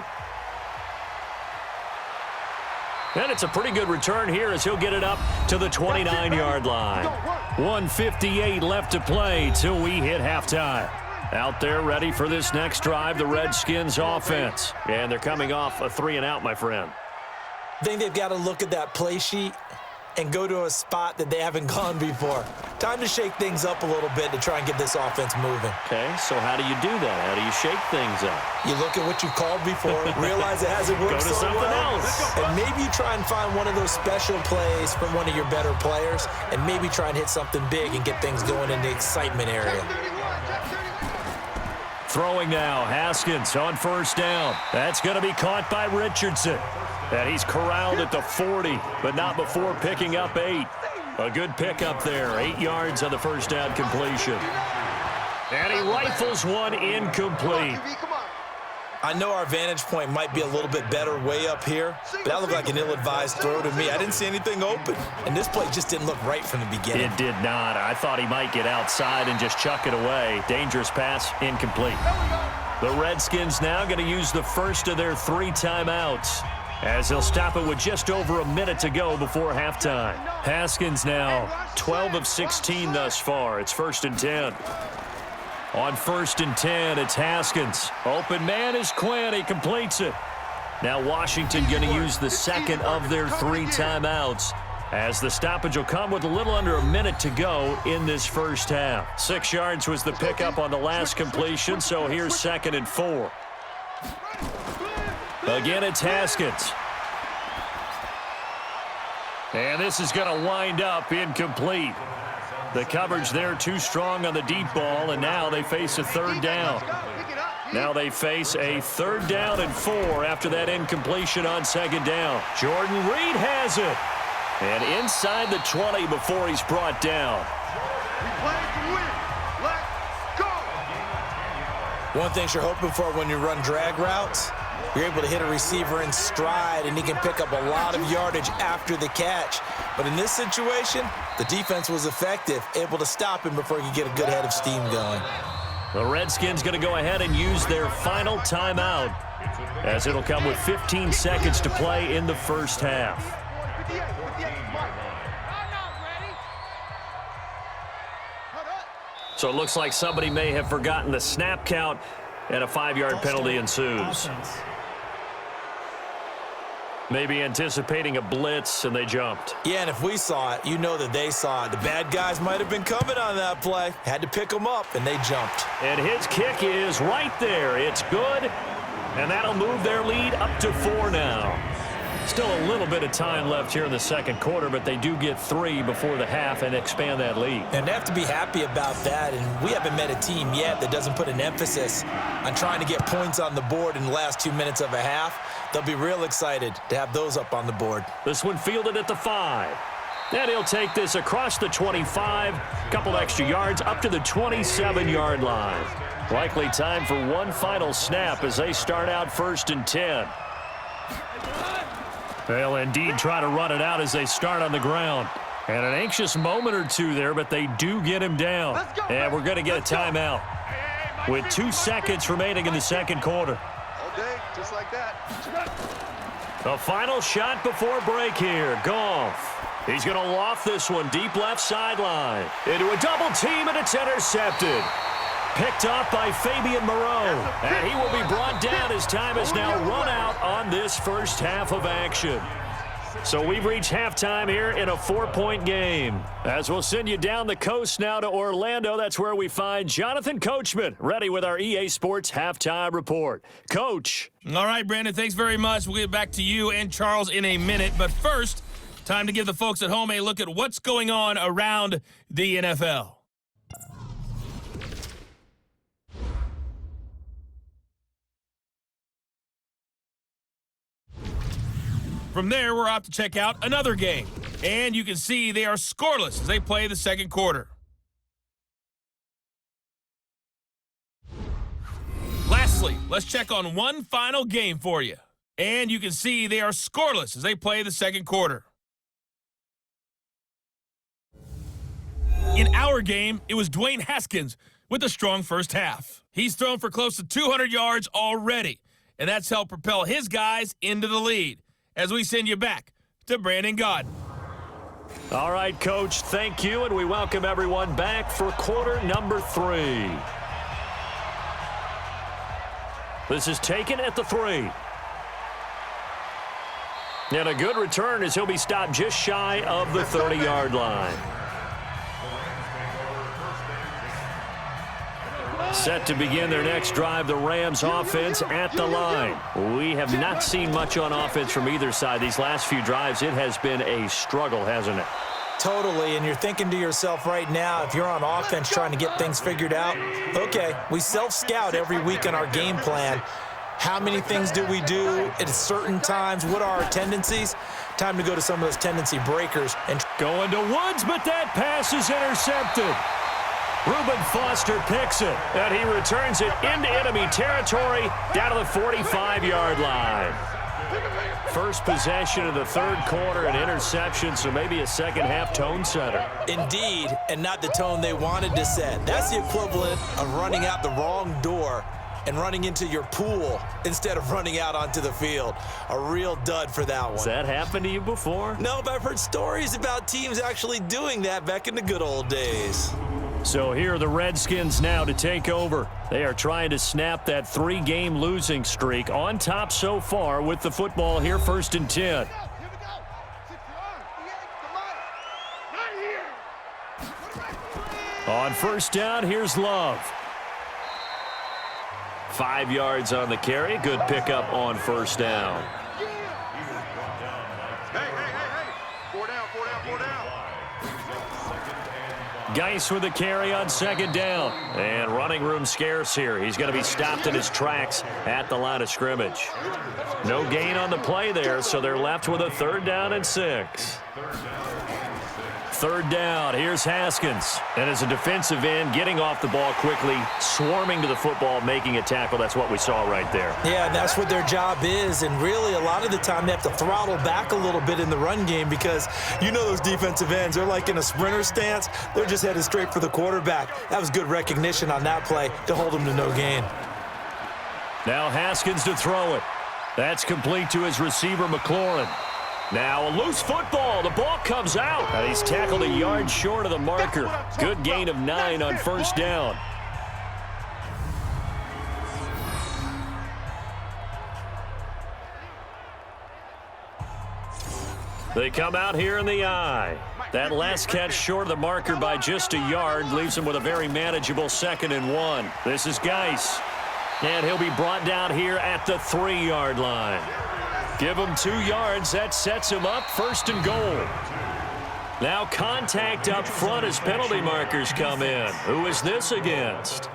And it's a pretty good return here as he'll get it up to the 29-yard line. 1:58 left to play till we hit halftime. Out there ready for this next drive, the Redskins offense. And they're coming off a 3-and-out, my friend. I think they've got to look at that play sheet and go to a spot that they haven't gone before. Time to shake things up a little bit to try and get this offense moving. Okay, so how do you do that? How do you shake things up? You look at what you called before, realize it hasn't worked Go to so something well, else. and maybe you try and find one of those special plays from one of your better players, and maybe try and hit something big and get things going in the excitement area. Throwing now, Haskins on 1st down. That's going to be caught by Richardson. And he's corralled at the 40, but not before picking up 8. A good pickup there, 8 yards on the 1st down completion. And he rifles one incomplete. I know our vantage point might be a little bit better way up here, but that looked like an ill-advised throw to me. I didn't see anything open, and this play just didn't look right from the beginning. It did not. I thought he might get outside and just chuck it away. Dangerous pass, incomplete. The Redskins now going to use the first of their 3 timeouts, as they'll stop it with just over a minute to go before halftime. Haskins now 12 of 16 thus far. It's 1st and 10. On 1st and 10, it's Haskins. Open man is Quinn. He completes it. Now Washington going to use the second of their 3 timeouts, as the stoppage will come with a little under a minute to go in this first half. 6 yards was the pickup on the last completion, so here's 2nd and 4. Again, it's Haskins. And this is going to wind up incomplete. The coverage there too strong on the deep ball, and now they face a 3rd down. Now they face a 3rd down and 4 after that incompletion on 2nd down. Jordan Reed has it. And inside the 20 before he's brought down. One thing you're hoping for when you run drag routes, you're able to hit a receiver in stride, and he can pick up a lot of yardage after the catch. But in this situation, the defense was effective, able to stop him before he could get a good head of steam going. The Redskins going to go ahead and use their final timeout, as it'll come with 15 seconds to play in the first half. So it looks like somebody may have forgotten the snap count, and a 5-yard penalty ensues. Maybe anticipating a blitz, and they jumped. Yeah, and if we saw it, you know that they saw it. The bad guys might have been coming on that play. Had to pick them up, and they jumped. And his kick is right there. It's good, and that'll move their lead up to 4 now. Still a little bit of time left here in the second quarter, but they do get 3 before the half and expand that lead. And they have to be happy about that, and we haven't met a team yet that doesn't put an emphasis on trying to get points on the board in the last 2 minutes of a half. They'll be real excited to have those up on the board. This one fielded at the 5. And he'll take this across the 25, couple extra yards up to the 27-yard line. Likely time for one final snap as they start out 1st and 10. They'll indeed try to run it out as they start on the ground. And an anxious moment or two there, but they do get him down. And we're going to get a timeout with 2 seconds remaining in the second quarter. Okay, just like that. The final shot before break here. Goff. He's going to loft this one deep left sideline. Into a double team, and it's intercepted. Picked off by Fabian Moreau. And he will be brought down as time has now run out on this first half of action. So we've reached halftime here in a 4-point game. As we'll send you down the coast now to Orlando, that's where we find Jonathan Coachman, ready with our EA Sports Halftime Report. Coach. All right, Brandon, thanks very much. We'll get back to you and Charles in a minute. But first, time to give the folks at home a look at what's going on around the NFL. From there, we're off to check out another game. And you can see they are scoreless as they play the second quarter. Lastly, let's check on one final game for you. And you can see they are scoreless as they play the second quarter. In our game, it was Dwayne Haskins with a strong first half. He's thrown for close to 200 yards already, and that's helped propel his guys into the lead. As we send you back to Brandon Gaudin. All right, Coach, thank you, and we welcome everyone back for quarter number 3. This is taken at the 3. And a good return as he'll be stopped just shy of the 30-yard line. Set to begin their next drive, the Rams offense at the line. We have not seen much on offense from either side. These last few drives, it has been a struggle, hasn't it? Totally, and you're thinking to yourself right now, if you're on offense trying to get things figured out, okay, we self-scout every week in our game plan. How many things do we do at certain times? What are our tendencies? Time to go to some of those tendency breakers. And going to Woods, but that pass is intercepted. Reuben Foster picks it, and he returns it into enemy territory down to the 45-yard line. First possession of the third quarter, an interception, so maybe a second-half tone setter. Indeed, and not the tone they wanted to set. That's the equivalent of running out the wrong door and running into your pool instead of running out onto the field. A real dud for that one. Has that happened to you before? No, but I've heard stories about teams actually doing that back in the good old days. So here are the Redskins now to take over. They are trying to snap that 3-game losing streak. On top so far with the football here, 1st and 10. On first down, here's Love. 5 yards on the carry. Good pickup on first down. Geis with a carry on second down. And running room scarce here. He's going to be stopped in his tracks at the line of scrimmage. No gain on the play there, so they're left with a 3rd down and 6. 3rd down, here's Haskins. And as a defensive end, getting off the ball quickly, swarming to the football, making a tackle. That's what we saw right there. Yeah, that's what their job is. And really, a lot of the time, they have to throttle back a little bit in the run game because you know those defensive ends, they're like in a sprinter stance. They're just headed straight for the quarterback. That was good recognition on that play to hold him to no gain. Now Haskins to throw it. That's complete to his receiver, McLaurin. Now a loose football. The ball comes out. And he's tackled a yard short of the marker. Good gain of 9 on first down. They come out here in the eye. That last catch short of the marker by just a yard leaves him with a very manageable 2nd and 1. This is Geis. And he'll be brought down here at the 3-yard line. Give him 2 yards. That sets him up 1st and goal. Now contact up front as penalty markers come in. Who is this against?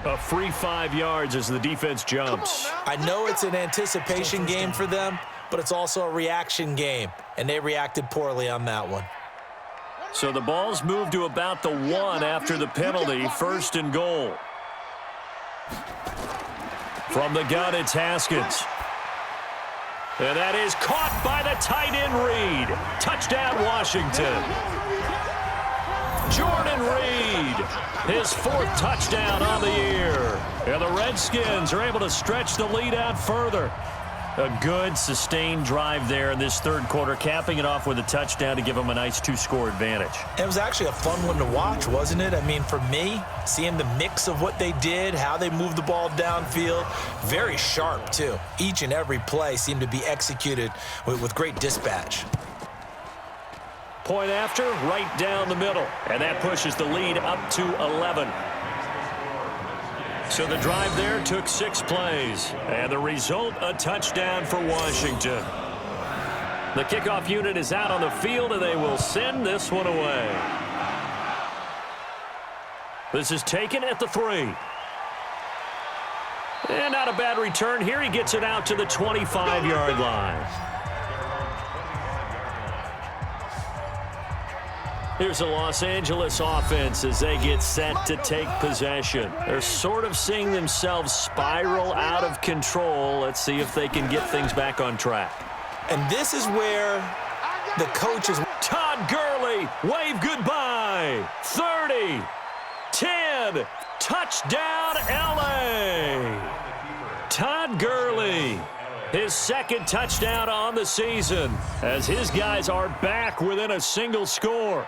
A free 5 yards as the defense jumps. I know it's an anticipation game for them, but it's also a reaction game, and they reacted poorly on that one. So the ball's moved to about the 1 after the penalty, 1st and goal. From the gun, it's Haskins. And that is caught by the tight end Reed. Touchdown, Washington. Jordan Reed, his 4th touchdown on the year. And the Redskins are able to stretch the lead out further. A good, sustained drive there in this third quarter, capping it off with a touchdown to give them a nice 2-score advantage. It was actually a fun one to watch, wasn't it? I mean, for me, seeing the mix of what they did, how they moved the ball downfield, very sharp, too. Each and every play seemed to be executed with great dispatch. Point after, right down the middle, and that pushes the lead up to 11. So the drive there took 6 plays, and the result, a touchdown for Washington. The kickoff unit is out on the field, and they will send this one away. This is taken at the 3. And not a bad return here. He gets it out to the 25-yard line. Here's the Los Angeles offense as they get set to take possession. They're sort of seeing themselves spiral out of control. Let's see if they can get things back on track. And this is where the coaches... Todd Gurley, wave goodbye. 30, 10, touchdown LA. Todd Gurley, his second touchdown on the season as his guys are back within a single score.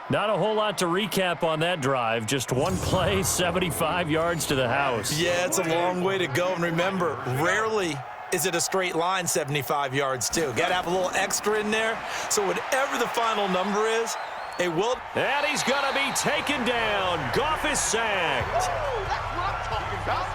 Not a whole lot to recap on that drive. Just one play, 75 yards to the house. Yeah, it's a long way to go. And remember, rarely is it a straight line 75 yards, too. Got to have a little extra in there. So whatever the final number is, it will. And he's going to be taken down. Goff is sacked. That's what I'm talking about.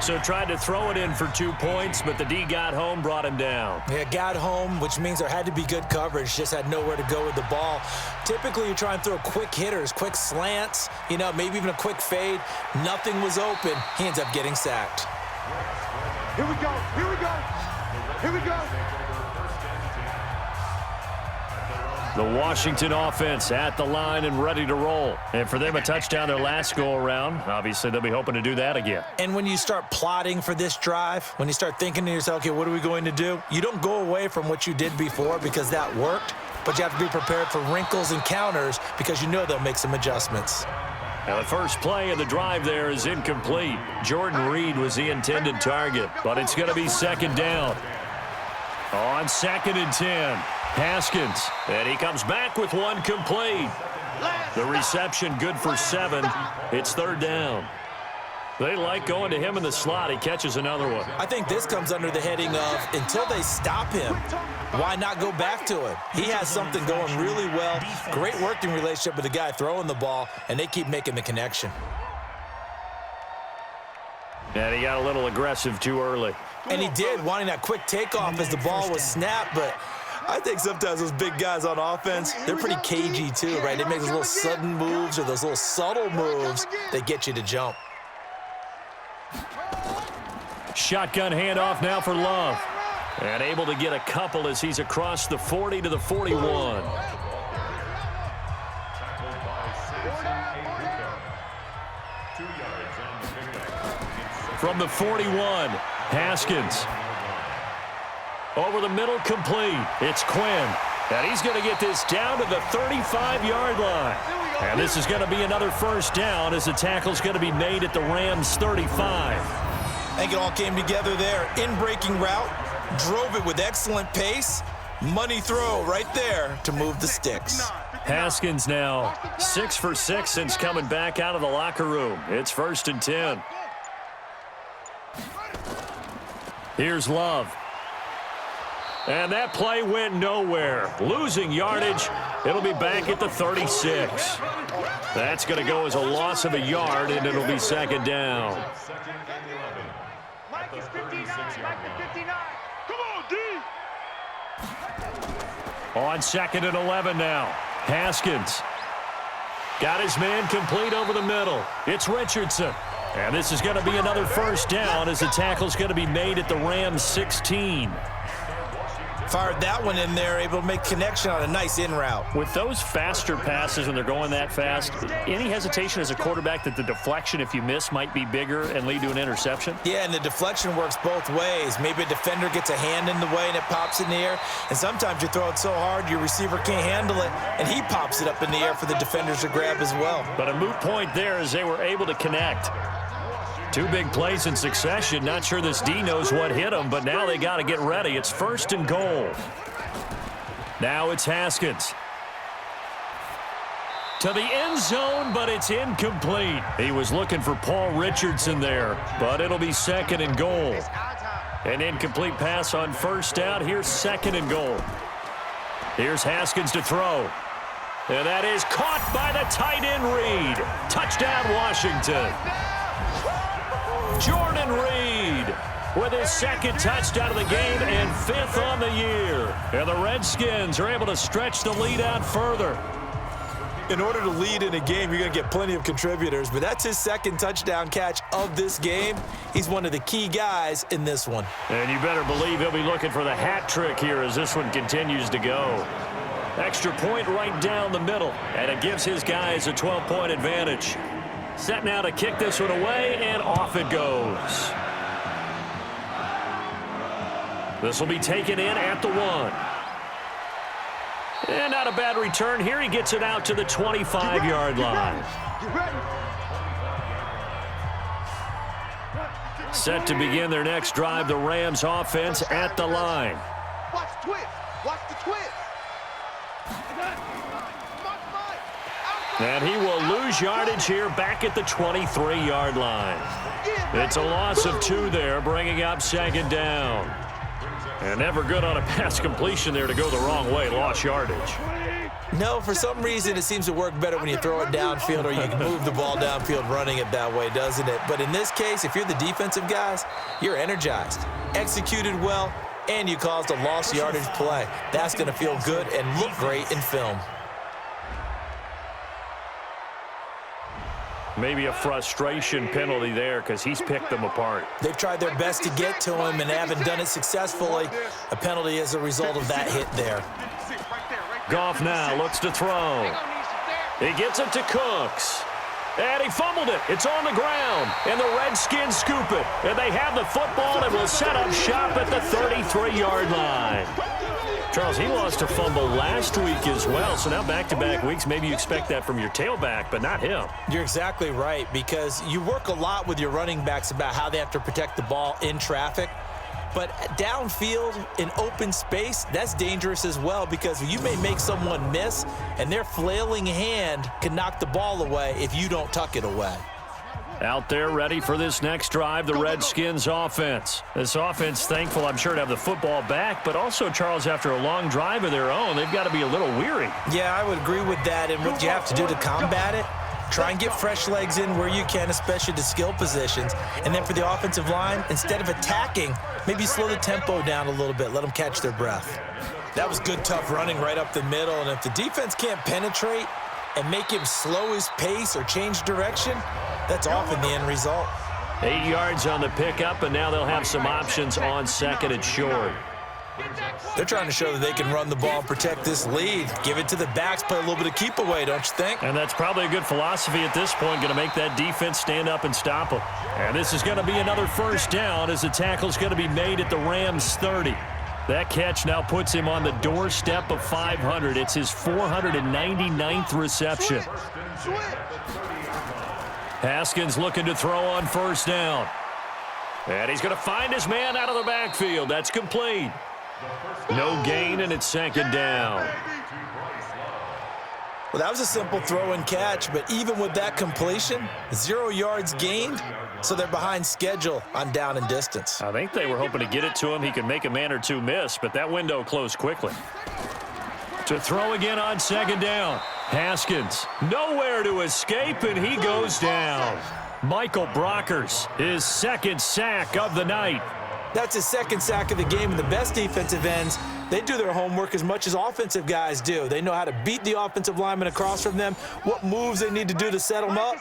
So tried to throw it in for 2 points, but the D got home, brought him down. Yeah, got home, which means there had to be good coverage. Just had nowhere to go with the ball. Typically, you try and throw quick hitters, quick slants, you know, maybe even a quick fade. Nothing was open. He ends up getting sacked. Here we go. Here we go. Here we go. The Washington offense at the line and ready to roll. And for them, a touchdown their last go-around. Obviously, they'll be hoping to do that again. And when you start plotting for this drive, when you start thinking to yourself, okay, what are we going to do? You don't go away from what you did before because that worked, but you have to be prepared for wrinkles and counters because you know they'll make some adjustments. Now, the first play of the drive there is incomplete. Jordan Reed was the intended target, but it's going to be second down. On 2nd and 10, Haskins, and he comes back with one complete. The reception good for 7. It's third down. They like going to him in the slot. He catches another one. I think this comes under the heading of until they stop him, why not go back to him? He has something going really well. Great working relationship with the guy throwing the ball, and they keep making the connection. And he got a little aggressive too early. And he did, wanting that quick takeoff as the ball was snapped, but I think sometimes those big guys on offense, they're pretty cagey too, right? They make those little sudden moves or those little subtle moves that get you to jump. Shotgun handoff now for Love. And able to get a couple as he's across the 40 to the 41. From the 41, Haskins. Over the middle, complete. It's Quinn. And he's going to get this down to the 35-yard line. And this is going to be another first down as the tackle's going to be made at the Rams' 35. I think it all came together there. In-breaking route, drove it with excellent pace. Money throw right there to move the sticks. Haskins now 6 for 6 since coming back out of the locker room. It's 1st and 10. Here's Love. And that play went nowhere. Losing yardage. It'll be back at the 36. That's going to go as a loss of a yard, and it'll be second down. Mike is 59. Mike is 59. Come on, D. On 2nd and 11 now. Haskins. Got his man complete over the middle. It's Richardson. And this is going to be another first down as the tackle's going to be made at the Rams' 16. Fired that one in there, able to make connection on a nice in route. With those faster passes when they're going that fast, any hesitation as a quarterback that the deflection, if you miss, might be bigger and lead to an interception? Yeah, and the deflection works both ways. Maybe a defender gets a hand in the way and it pops in the air. And sometimes you throw it so hard your receiver can't handle it, and he pops it up in the air for the defenders to grab as well. But a moot point there as they were able to connect. Two big plays in succession. Not sure this D knows what hit him, but now they got to get ready. It's 1st and goal. Now it's Haskins. To the end zone, but it's incomplete. He was looking for Paul Richardson there, but it'll be 2nd and goal. An incomplete pass on 1st down. Here's 2nd and goal. Here's Haskins to throw. And that is caught by the tight end Reed. Touchdown, Washington. Jordan Reed with his 2nd touchdown of the game and 5th on the year. And the Redskins are able to stretch the lead out further. In order to lead in a game, you're going to get plenty of contributors, but that's his 2nd touchdown catch of this game. He's one of the key guys in this one. And you better believe he'll be looking for the hat trick here as this one continues to go. Extra point right down the middle, and it gives his guys a 12-point advantage. Set now to kick this one away, and off it goes. This will be taken in at the 1. And not a bad return here. He gets it out to the 25-yard line. Set to begin their next drive, the Rams offense at the line. Watch the twist. Watch the twist. And he will lose yardage here back at the 23-yard line. It's a loss of 2 there, bringing up 2nd down. And never good on a pass completion there to go the wrong way. Lost yardage. No, for some reason it seems to work better when you throw it downfield or you can move the ball downfield running it that way, doesn't it? But in this case, if you're the defensive guys, you're energized, executed well, and you caused a lost yardage play. That's going to feel good and look great in film. Maybe a frustration penalty there because he's picked them apart. They've tried their best to get to him and haven't done it successfully. A penalty as a result of that hit there. Goff now looks to throw. He gets it to Cooks. And he fumbled it. It's on the ground. And the Redskins scoop it. And they have the football and will set up shop at the 33-yard line. Charles, he lost a fumble last week as well, so now back-to-back weeks, maybe you expect that from your tailback, but not him. You're exactly right, because you work a lot with your running backs about how they have to protect the ball in traffic, but downfield in open space, that's dangerous as well, because you may make someone miss, and their flailing hand can knock the ball away if you don't tuck it away. Out there ready for this next drive, the Redskins offense. This offense thankful, I'm sure, to have the football back, but also, Charles, after a long drive of their own, they've got to be a little weary. Yeah, I would agree with that, and what you have to do to combat it, try and get fresh legs in where you can, especially to skill positions. And then for the offensive line, instead of attacking, maybe slow the tempo down a little bit, let them catch their breath. That was good, tough running right up the middle, and if the defense can't penetrate and make him slow his pace or change direction, that's often the end result. 8 yards on the pickup, and now they'll have some options on 2nd and short. They're trying to show that they can run the ball and protect this lead. Give it to the backs, play a little bit of keep away, don't you think? And that's probably a good philosophy at this point, going to make that defense stand up and stop them. And this is going to be another 1st down as the tackle's going to be made at the Rams 30. That catch now puts him on the doorstep of 500. It's his 499th reception. Haskins looking to throw on 1st down. And he's going to find his man out of the backfield. That's complete. No gain, and it's 2nd down. Well, that was a simple throw and catch, but even with that completion, 0 yards gained, so they're behind schedule on down and distance. I think they were hoping to get it to him. He could make a man or two miss, but that window closed quickly. To throw again on 2nd down. Haskins, nowhere to escape, and he goes down. Michael Brockers, his 2nd sack of the night. That's his 2nd sack of the game, and the best defensive ends, they do their homework as much as offensive guys do. They know how to beat the offensive lineman across from them, what moves they need to do to set them up.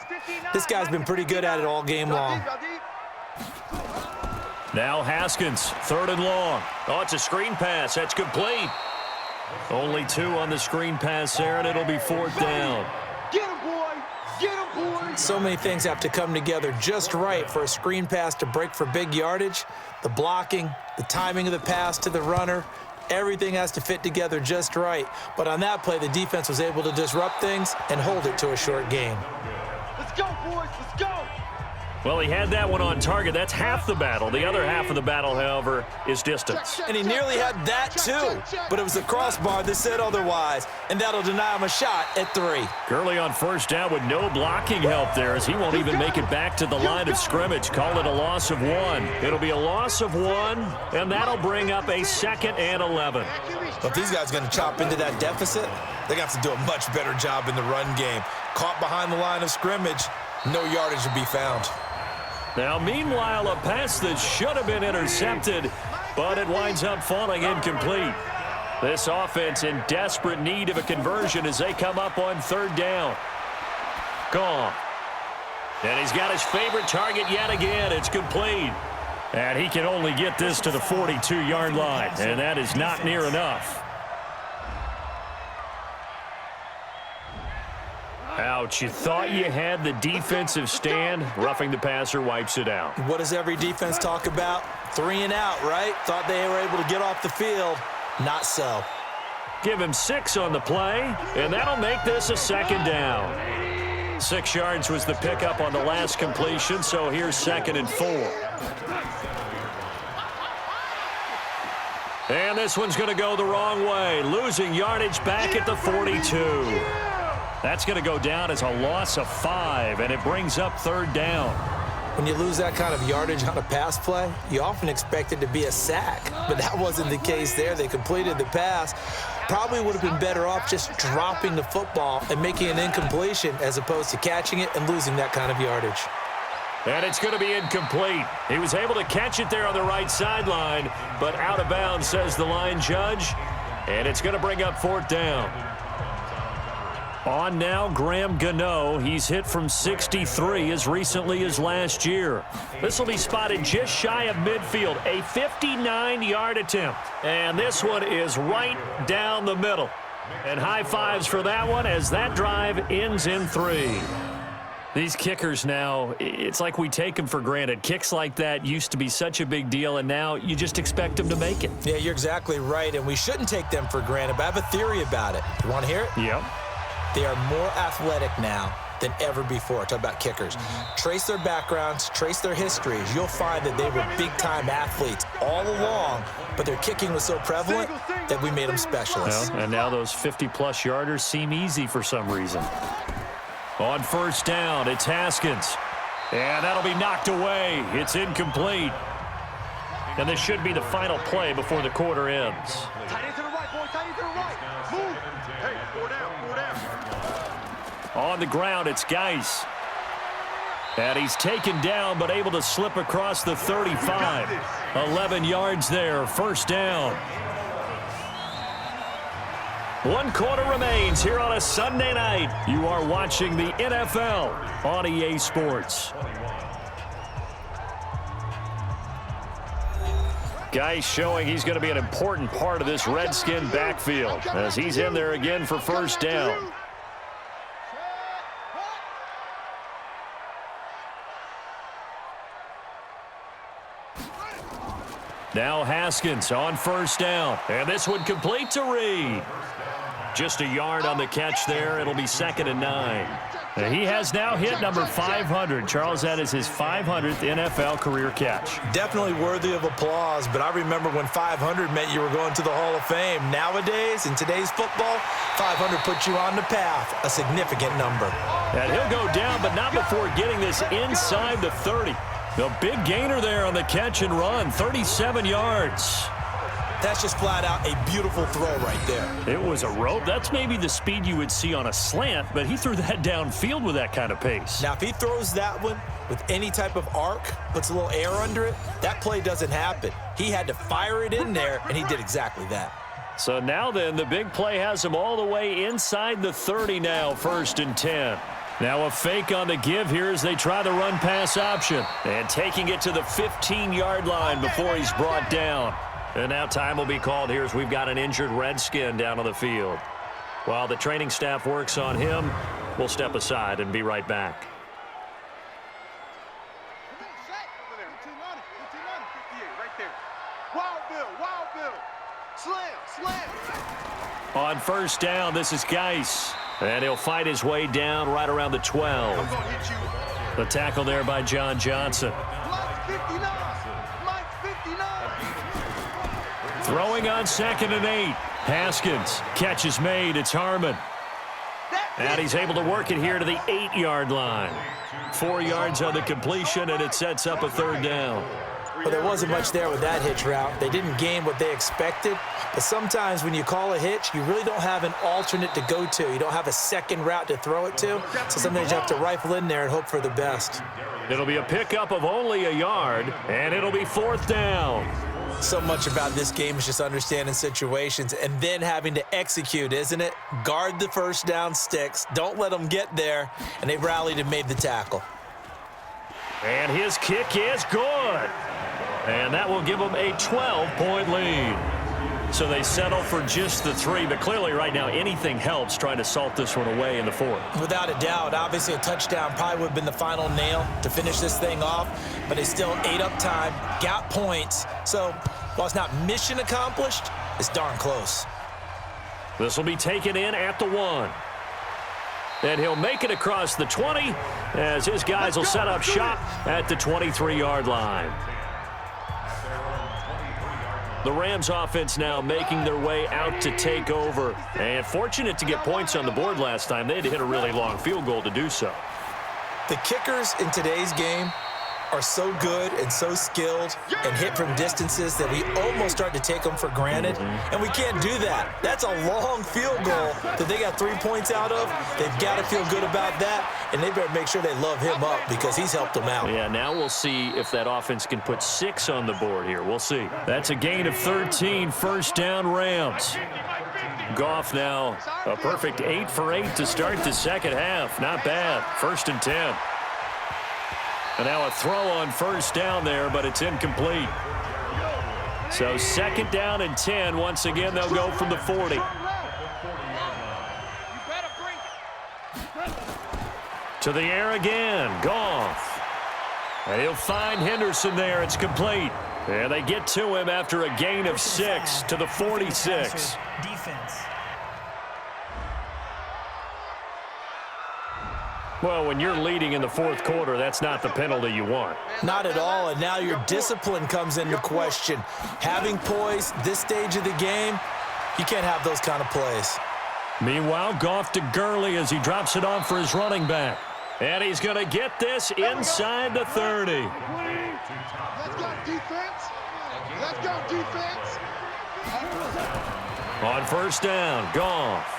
This guy's been pretty good at it all game long. Now Haskins, 3rd and long. Oh, it's a screen pass. That's complete. Only 2 on the screen pass there, and it'll be 4th down. Get him, boy! Get him, boy! So many things have to come together just right for a screen pass to break for big yardage. The blocking, the timing of the pass to the runner, everything has to fit together just right. But on that play, the defense was able to disrupt things and hold it to a short gain. Let's go, boys! Let's go! Well, he had that one on target. That's half the battle. The other half of the battle, however, is distance. And he nearly had that too, but it was the crossbar that said otherwise, and that'll deny him a shot at 3. Gurley on first down with no blocking help there, as he won't even make it back to the line of scrimmage. Call it a loss of 1. It'll be a loss of 1, and that'll bring up a 2nd and 11. But if these guys are going to chop into that deficit, they got to do a much better job in the run game. Caught behind the line of scrimmage, no yardage to be found. Now, meanwhile, a pass that should have been intercepted, but it winds up falling incomplete. This offense in desperate need of a conversion as they come up on 3rd down. Gone. And he's got his favorite target yet again. It's complete. And he can only get this to the 42-yard line, and that is not near enough. Ouch, you thought you had the defensive stand. Roughing the passer wipes it out. What does every defense talk about? 3 and out, right? Thought they were able to get off the field. Not so. Give him 6 on the play, and that'll make this a 2nd down. 6 yards was the pickup on the last completion, so here's 2nd and 4. And this one's going to go the wrong way, losing yardage back at the 42. That's going to go down as a loss of 5, and it brings up 3rd down. When you lose that kind of yardage on a pass play, you often expect it to be a sack, but that wasn't the case there. They completed the pass. Probably would have been better off just dropping the football and making an incompletion as opposed to catching it and losing that kind of yardage. And it's going to be incomplete. He was able to catch it there on the right sideline, but out of bounds, says the line judge, and it's going to bring up 4th down. On now, Graham Gano. He's hit from 63 as recently as last year. This will be spotted just shy of midfield, a 59-yard attempt. And this one is right down the middle. And high fives for that one as that drive ends in 3. These kickers now, it's like we take them for granted. Kicks like that used to be such a big deal, and now you just expect them to make it. Yeah, you're exactly right, and we shouldn't take them for granted, but I have a theory about it. You want to hear it? Yep. They are more athletic now than ever before. Talk about kickers. Trace their backgrounds, trace their histories. You'll find that they were big-time athletes all along, but their kicking was so prevalent that we made them specialists. Well, and now those 50-plus yarders seem easy for some reason. On first down, it's Haskins. And that'll be knocked away. It's incomplete. And this should be the final play before the quarter ends. Tight end to the right, boy. Tight end to the right. Move. Hey, 4 down, 4 down. On the ground, it's Geis. And he's taken down, but able to slip across the 35. 11 yards there, first down. 1 quarter remains here on a Sunday night. You are watching the NFL on EA Sports. Geis showing he's going to be an important part of this Redskin backfield as he's in there again for first down. Now Haskins on first down. And this one complete to Reed. Just a yard on the catch there. It'll be 2nd and 9. He has now hit number 500. Charles, that is his 500th NFL career catch. Definitely worthy of applause, but I remember when 500 meant you were going to the Hall of Fame. Nowadays, in today's football, 500 puts you on the path, a significant number. And he'll go down, but not before getting this inside the 30. The big gainer there on the catch and run, 37 yards. That's just flat out a beautiful throw right there. It was a rope. That's maybe the speed you would see on a slant, but he threw that downfield with that kind of pace. Now, if he throws that one with any type of arc, puts a little air under it, that play doesn't happen. He had to fire it in there, and he did exactly that. So now then, the big play has him all the way inside the 30 now, 1st and 10. Now a fake on the give here as they try the run-pass option. And taking it to the 15-yard line before he's brought down. And now time will be called here as we've got an injured Redskin down on the field. While the training staff works on him, we'll step aside and be right back. On first down, this is Geis. And he'll fight his way down right around the 12. The tackle there by John Johnson. Mike 59. Mike 59. Throwing on 2nd and 8. Haskins. Catch is made. It's Harmon. And he's able to work it here to the 8-yard line. 4 yards on the completion, and it sets up a 3rd down. Well, there wasn't much there with that hitch route. They didn't gain what they expected. But sometimes when you call a hitch, you really don't have an alternate to go to. You don't have a second route to throw it to. So sometimes you have to rifle in there and hope for the best. It'll be a pickup of only a yard, and it'll be 4th down. So much about this game is just understanding situations and then having to execute, isn't it? Guard the first down sticks. Don't let them get there. And they rallied and made the tackle. And his kick is good. And that will give them a 12-point lead. So they settle for just the 3, but clearly right now anything helps trying to salt this one away in the 4th. Without a doubt, obviously a touchdown probably would have been the final nail to finish this thing off, but they still ate up time, got points. So while it's not mission accomplished, it's darn close. This will be taken in at the 1. And he'll make it across the 20 as his guys will set up shop at the 23-yard line. The Rams offense now making their way out to take over. And fortunate to get points on the board last time. They had to hit a really long field goal to do so. The kickers in today's game are so good and so skilled and hit from distances that we almost start to take them for granted. And we can't do that. That's a long field goal that they got 3 points out of. They've got to feel good about that, and they better make sure they love him up because he's helped them out. Yeah, now we'll see if that offense can put 6 on the board here. We'll see. That's a gain of 13, 1st down Rams. Goff now a perfect 8 for 8 to start the 2nd half. Not bad. 1st and 10. And now a throw on 1st down there, but it's incomplete. So 2nd down and 10. Once again, they'll go from the 40. To the air again. Goff. And he'll find Henderson there. It's complete. And they get to him after a gain of 6 to the 46. Defense. Well, when you're leading in the 4th quarter, that's not the penalty you want. Not at all, and now your discipline comes into question. Having poise this stage of the game, you can't have those kind of plays. Meanwhile, Goff to Gurley as he drops it off for his running back. And he's going to get this inside the 30. Let's go defense. Let's go defense. On 1st down, Goff.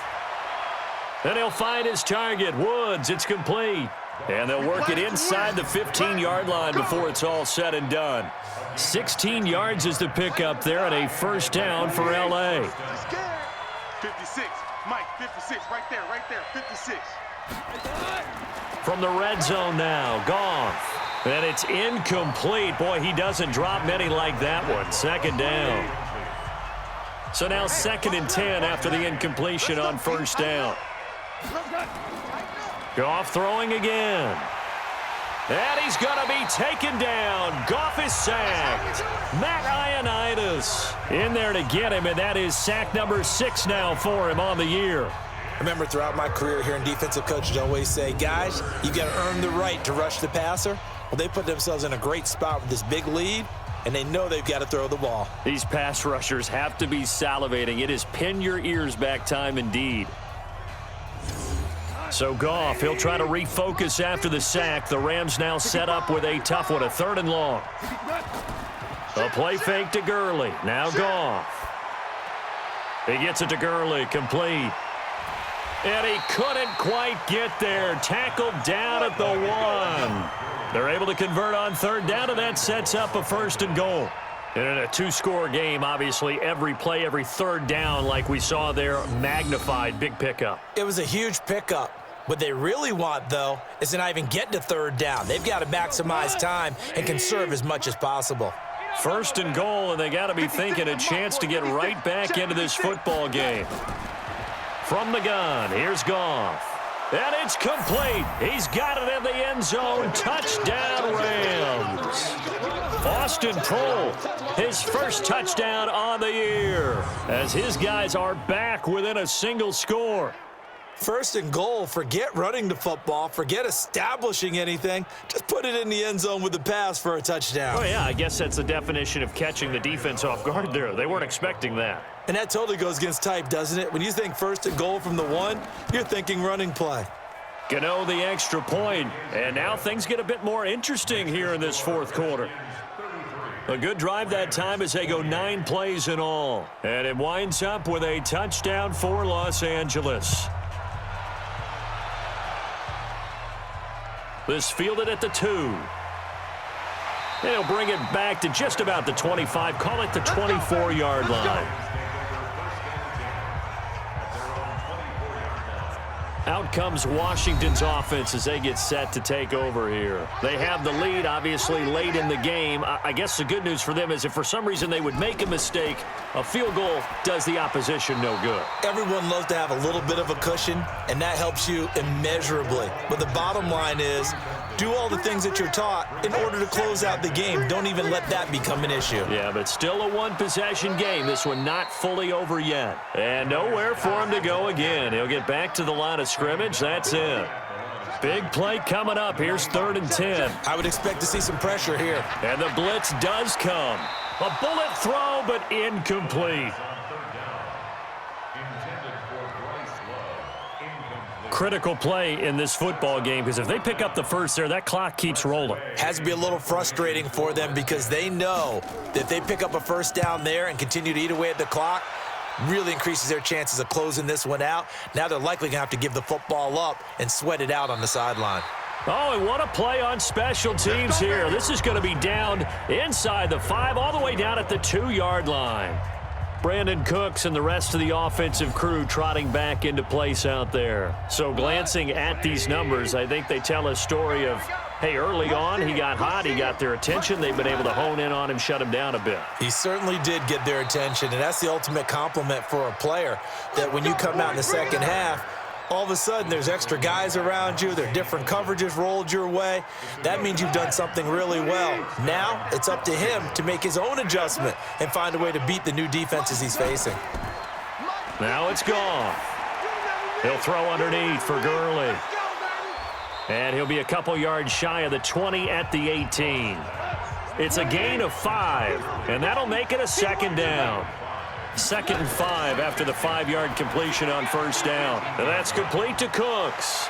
Then he'll find his target, Woods. It's complete. And they'll work it inside the 15-yard line before it's all said and done. 16 yards is the pickup there and a 1st down for L.A. 56. Mike, 56. Right there, 56. From the red zone now, Goff. And it's incomplete. Boy, he doesn't drop many like that one. 2nd down. So now 2nd and 10 after the incompletion on 1st down. Goff throwing again. And he's going to be taken down. Goff is sacked. Matt Ioannidis in there to get him, and that is sack number 6 now for him on the year. I remember throughout my career here in defensive coaches always say, guys, you got to earn the right to rush the passer. Well, they put themselves in a great spot with this big lead, and they know they've got to throw the ball. These pass rushers have to be salivating. It is pin your ears back time indeed. So Goff, he'll try to refocus after the sack. The Rams now set up with a tough one, a 3rd and long. A play fake to Gurley. Now Goff. He gets it to Gurley, complete. And he couldn't quite get there. Tackled down at the 1. They're able to convert on 3rd down, and that sets up a 1st and goal. And in a 2-score game, obviously, every play, every 3rd down, like we saw there, magnified, big pickup. It was a huge pickup. What they really want, though, is to not even get to 3rd down. They've got to maximize time and conserve as much as possible. 1st and goal, and they got to be thinking a chance to get right back into this football game. From the gun, here's Goff. And it's complete. He's got it in the end zone. Touchdown, Rams. Austin Prohl, his 1st touchdown on the year, as his guys are back within a single score. First and goal, forget running the football, forget establishing anything. Just put it in the end zone with the pass for a touchdown. Oh, yeah, I guess that's the definition of catching the defense off guard there. They weren't expecting that. And that totally goes against type, doesn't it? When you think first and goal from the 1, you're thinking running play. Gano the extra point, and now things get a bit more interesting here in this fourth quarter. A good drive that time as they go 9 plays in all. And it winds up with a touchdown for Los Angeles. This fielded at the 2. They'll bring it back to just about the 25, call it the 24-yard line. Out comes Washington's offense as they get set to take over here. They have the lead, obviously, late in the game. I guess the good news for them is if for some reason they would make a mistake, a field goal does the opposition no good. Everyone loves to have a little bit of a cushion, and that helps you immeasurably. But the bottom line is, do all the things that you're taught in order to close out the game. Don't even let that become an issue. Yeah, but still a one-possession game. This one not fully over yet. And nowhere for him to go again. He'll get back to the line of scrimmage. That's it. Big play coming up. Here's 3rd and 10. I would expect to see some pressure here. And the blitz does come. A bullet throw, but incomplete. Critical play in this football game because if they pick up the first there, that clock keeps rolling. Has to be a little frustrating for them because they know that if they pick up a first down there and continue to eat away at the clock, really increases their chances of closing this one out. Now they're likely going to have to give the football up and sweat it out on the sideline. Oh, and what a play on special teams here. This is going to be down inside the 5, all the way down at the 2-yard line. Brandon Cooks and the rest of the offensive crew trotting back into place out there. So glancing at these numbers, I think they tell a story of, hey, early on he got hot, he got their attention. They've been able to hone in on him, shut him down a bit. He certainly did get their attention, and that's the ultimate compliment for a player, that when you come out in the second half, all of a sudden there's extra guys around you, there are different coverages rolled your way. That means you've done something really well. Now it's up to him to make his own adjustment and find a way to beat the new defenses he's facing. Now it's gone. He'll throw underneath for Gurley. And he'll be a couple yards shy of the 20 at the 18. It's a gain of 5, and that'll make it a 2nd down. 2nd and 5 after the 5-yard completion on first down. And that's complete to Cooks.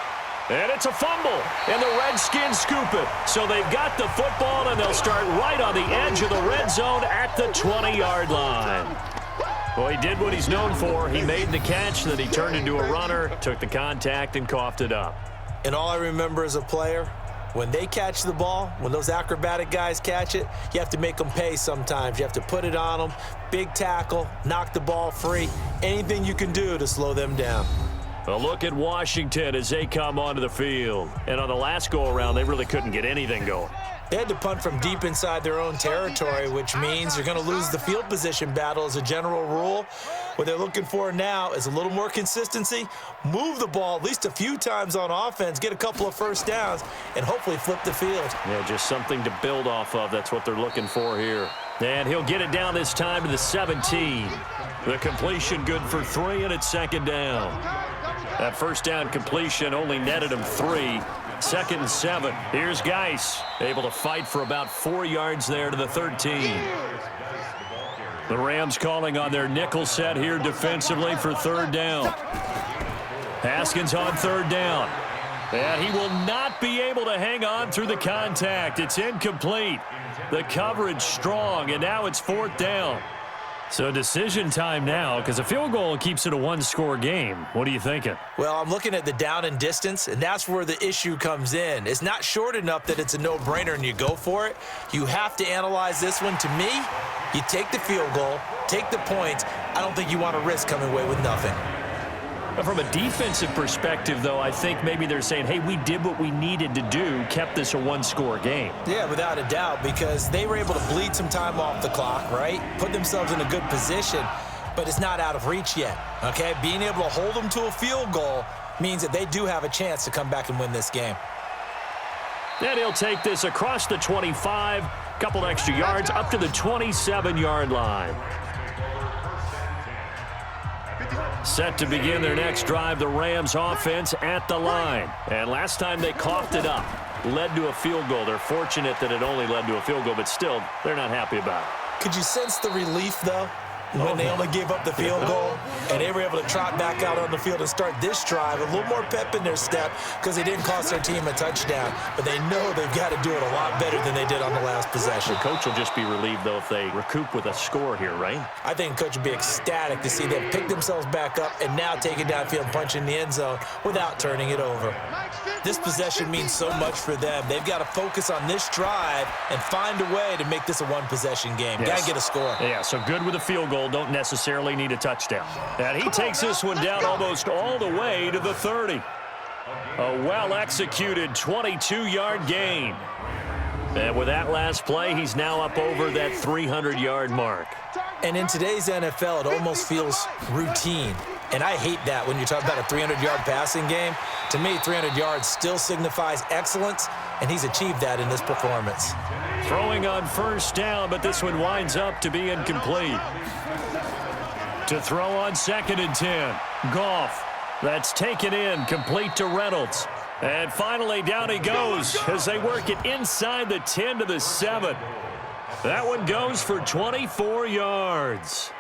And it's a fumble, and the Redskins scoop it. So they've got the football, and they'll start right on the edge of the red zone at the 20-yard line. Well, he did what he's known for. He made the catch, then he turned into a runner, took the contact, and coughed it up. And all I remember as a player, when they catch the ball, when those acrobatic guys catch it, you have to make them pay sometimes. You have to put it on them, big tackle, knock the ball free, anything you can do to slow them down. A look at Washington as they come onto the field. And on the last go-around, they really couldn't get anything going. They had to punt from deep inside their own territory, which means you're going to lose the field position battle as a general rule. What they're looking for now is a little more consistency, move the ball at least a few times on offense, get a couple of first downs, and hopefully flip the field. Yeah, just something to build off of. That's what they're looking for here. And he'll get it down this time to the 17. The completion good for 3, and it's 2nd down. That first down completion only netted him 3. 2nd and 7. Here's Geis, able to fight for about 4 yards there to the 13. The Rams calling on their nickel set here defensively for 3rd down. Haskins on 3rd down. And he will not be able to hang on through the contact. It's incomplete. The coverage strong, and now it's 4th down. So decision time now, because a field goal keeps it a 1-score game. What are you thinking? Well, I'm looking at the down and distance, and that's where the issue comes in. It's not short enough that it's a no-brainer and you go for it. You have to analyze this one. To me, you take the field goal, take the points. I don't think you want to risk coming away with nothing. From a defensive perspective, though, I think maybe they're saying, hey, we did what we needed to do, kept this a 1-score game. Yeah, without a doubt, because they were able to bleed some time off the clock, right? Put themselves in a good position, but it's not out of reach yet, okay? Being able to hold them to a field goal means that they do have a chance to come back and win this game. And he'll take this across the 25, couple extra yards, up to the 27-yard line. Set to begin their next drive, the Rams offense at the line. And last time they coughed it up, led to a field goal. They're fortunate that it only led to a field goal, but still, they're not happy about it. Could you sense the relief, though, when they only gave up the field goal and they were able to trot back out on the field and start this drive? A little more pep in their step because they didn't cost their team a touchdown, but they know they've got to do it a lot better than they did on the last possession. The coach will just be relieved, though, if they recoup with a score here, right? I think the coach would be ecstatic to see them pick themselves back up and now take it downfield and punch in the end zone without turning it over. This possession means so much for them. They've got to focus on this drive and find a way to make this a one-possession game. Yes. Got to get a score. Yeah, so good with a field goal. Don't necessarily need a touchdown. And he takes this one down almost all the way to the 30. A well-executed 22-yard gain. And with that last play, he's now up over that 300-yard mark. And in today's NFL, it almost feels routine. And I hate that when you talk about a 300-yard passing game. To me, 300 yards still signifies excellence, and he's achieved that in this performance. Throwing on first down, but this one winds up to be incomplete. To throw on 2nd and 10. Goff. That's taken in, complete to Reynolds. And finally, down he goes as they work it inside the 10 to the 7. That one goes for 24 yards.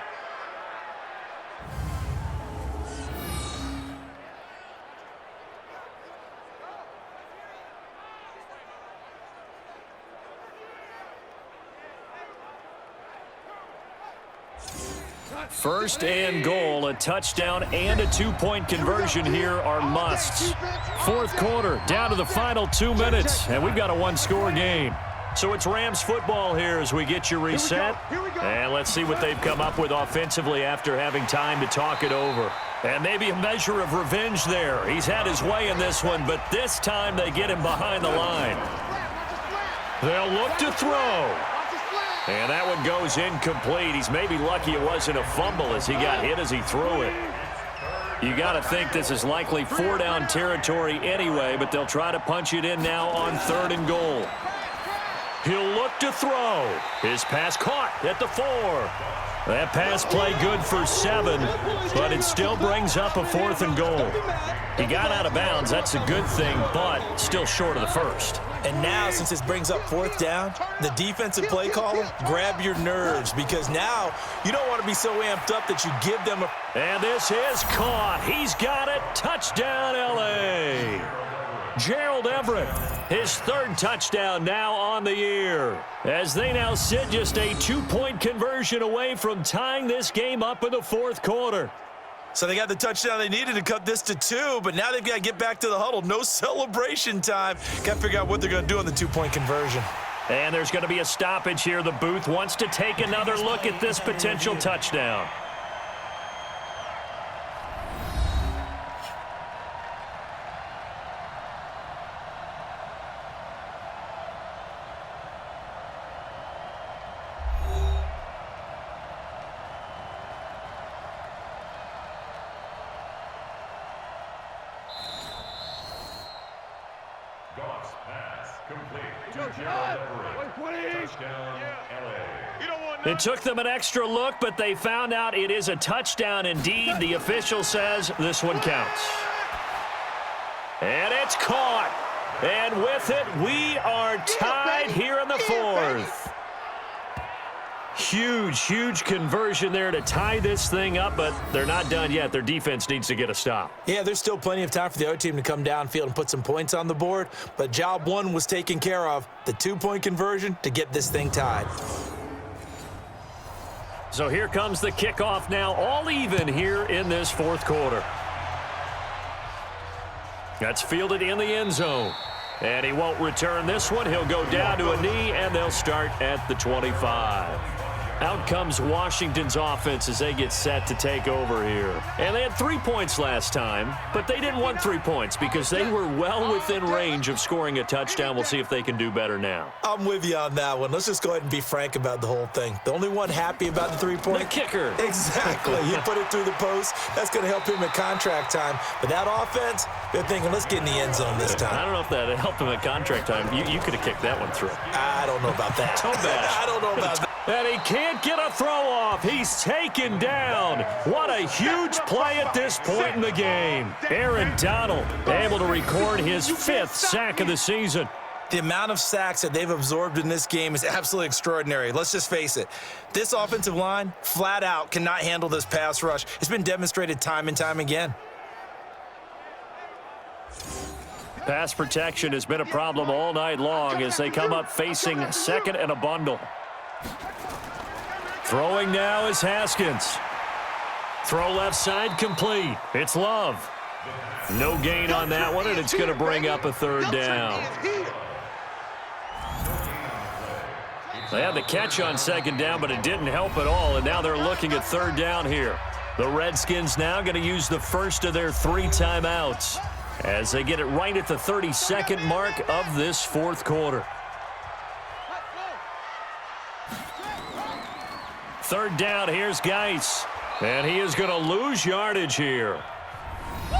First and goal, a touchdown and a two-point conversion here are musts. Fourth quarter, down to the final 2 minutes, and we've got a one-score game. So it's Rams football here as we get you reset. And let's see what they've come up with offensively after having time to talk it over. And maybe a measure of revenge there. He's had his way in this one, but this time they get him behind the line. They'll look to throw. And that one goes incomplete. He's maybe lucky it wasn't a fumble as he got hit as he threw it. You got to think this is likely 4-down territory anyway, but they'll try to punch it in now on 3rd and goal. He'll look to throw. His pass caught at the 4. That pass play good for 7, but it still brings up a 4th and goal. He got out of bounds. That's a good thing, but still short of the first. And now, since this brings up 4th down, the defensive play caller, grab your nerves, because now you don't want to be so amped up that you give them a... And this is caught. He's got it. Touchdown, L.A. Gerald Everett, his 3rd touchdown now on the year, as they now sit just a 2-point conversion away from tying this game up in the 4th quarter. So they got the touchdown they needed to cut this to 2, but now they've got to get back to the huddle. No celebration time. Got to figure out what they're going to do on the 2-point conversion. And there's going to be a stoppage here. The booth wants to take another look at this potential touchdown. Goff's pass complete to Gerald Everett. Touchdown, LA. It took them an extra look, but they found out it is a touchdown indeed. The official says this one counts. And it's caught. And with it, we are tied here in the 4th. Huge conversion there to tie this thing up, but they're not done yet. Their defense needs to get a stop. Yeah, there's still plenty of time for the other team to come downfield and put some points on the board, but job 1 was taken care of, the 2-point conversion to get this thing tied. So here comes the kickoff now, all even here in this 4th quarter. That's fielded in the end zone. And he won't return this one. He'll go down to a knee, and they'll start at the 25. Out comes Washington's offense as they get set to take over here. And they had 3 points last time, but they didn't want 3 points because they were well within range of scoring a touchdown. We'll see if they can do better now. I'm with you on that one. Let's just go ahead and be frank about the whole thing. The only one happy about the 3-point? The kicker. Exactly. He put it through the post. That's going to help him at contract time. But that offense, they're thinking, let's get in the end zone this time. I don't know if that helped him at contract time. You could have kicked that one through. I don't know about that. Toe bash. I don't know about that. And he can't get a throw off. He's taken down. What a huge play at this point in the game. Aaron Donald able to record his 5th sack of the season. The amount of sacks that they've absorbed in this game is absolutely extraordinary. Let's just face it. This offensive line, flat out, cannot handle this pass rush. It's been demonstrated time and time again. Pass protection has been a problem all night long as they come up facing 2nd and a bundle. Throwing now is Haskins. Throw left side complete. It's Love. No gain on that one, and it's going to bring up a 3rd down. They had the catch on 2nd down, but it didn't help at all, and now they're looking at 3rd down here. The Redskins now going to use the first of their 3 timeouts as they get it right at the 32nd mark of this 4th quarter. 3rd down, here's Geis. And he is going to lose yardage here.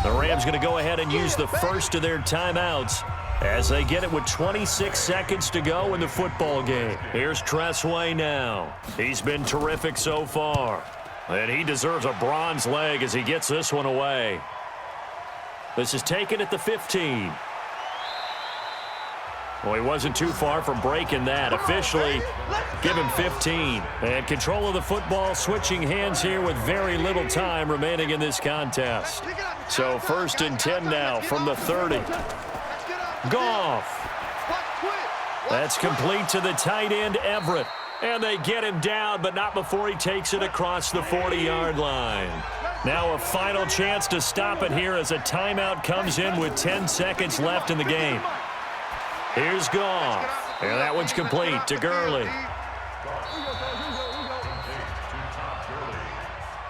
The Rams going to go ahead and use the first of their timeouts as they get it with 26 seconds to go in the football game. Here's Tressway now. He's been terrific so far. And he deserves a bronze leg as he gets this one away. This is taken at the 15. Well, he wasn't too far from breaking that. Officially, give him 15. And control of the football switching hands here with very little time remaining in this contest. So 1st and 10 now from the 30. Goff. That's complete to the tight end, Everett. And they get him down, but not before he takes it across the 40-yard line. Now a final chance to stop it here as a timeout comes in with 10 seconds left in the game. Here's Goff. And that one's complete to Gurley.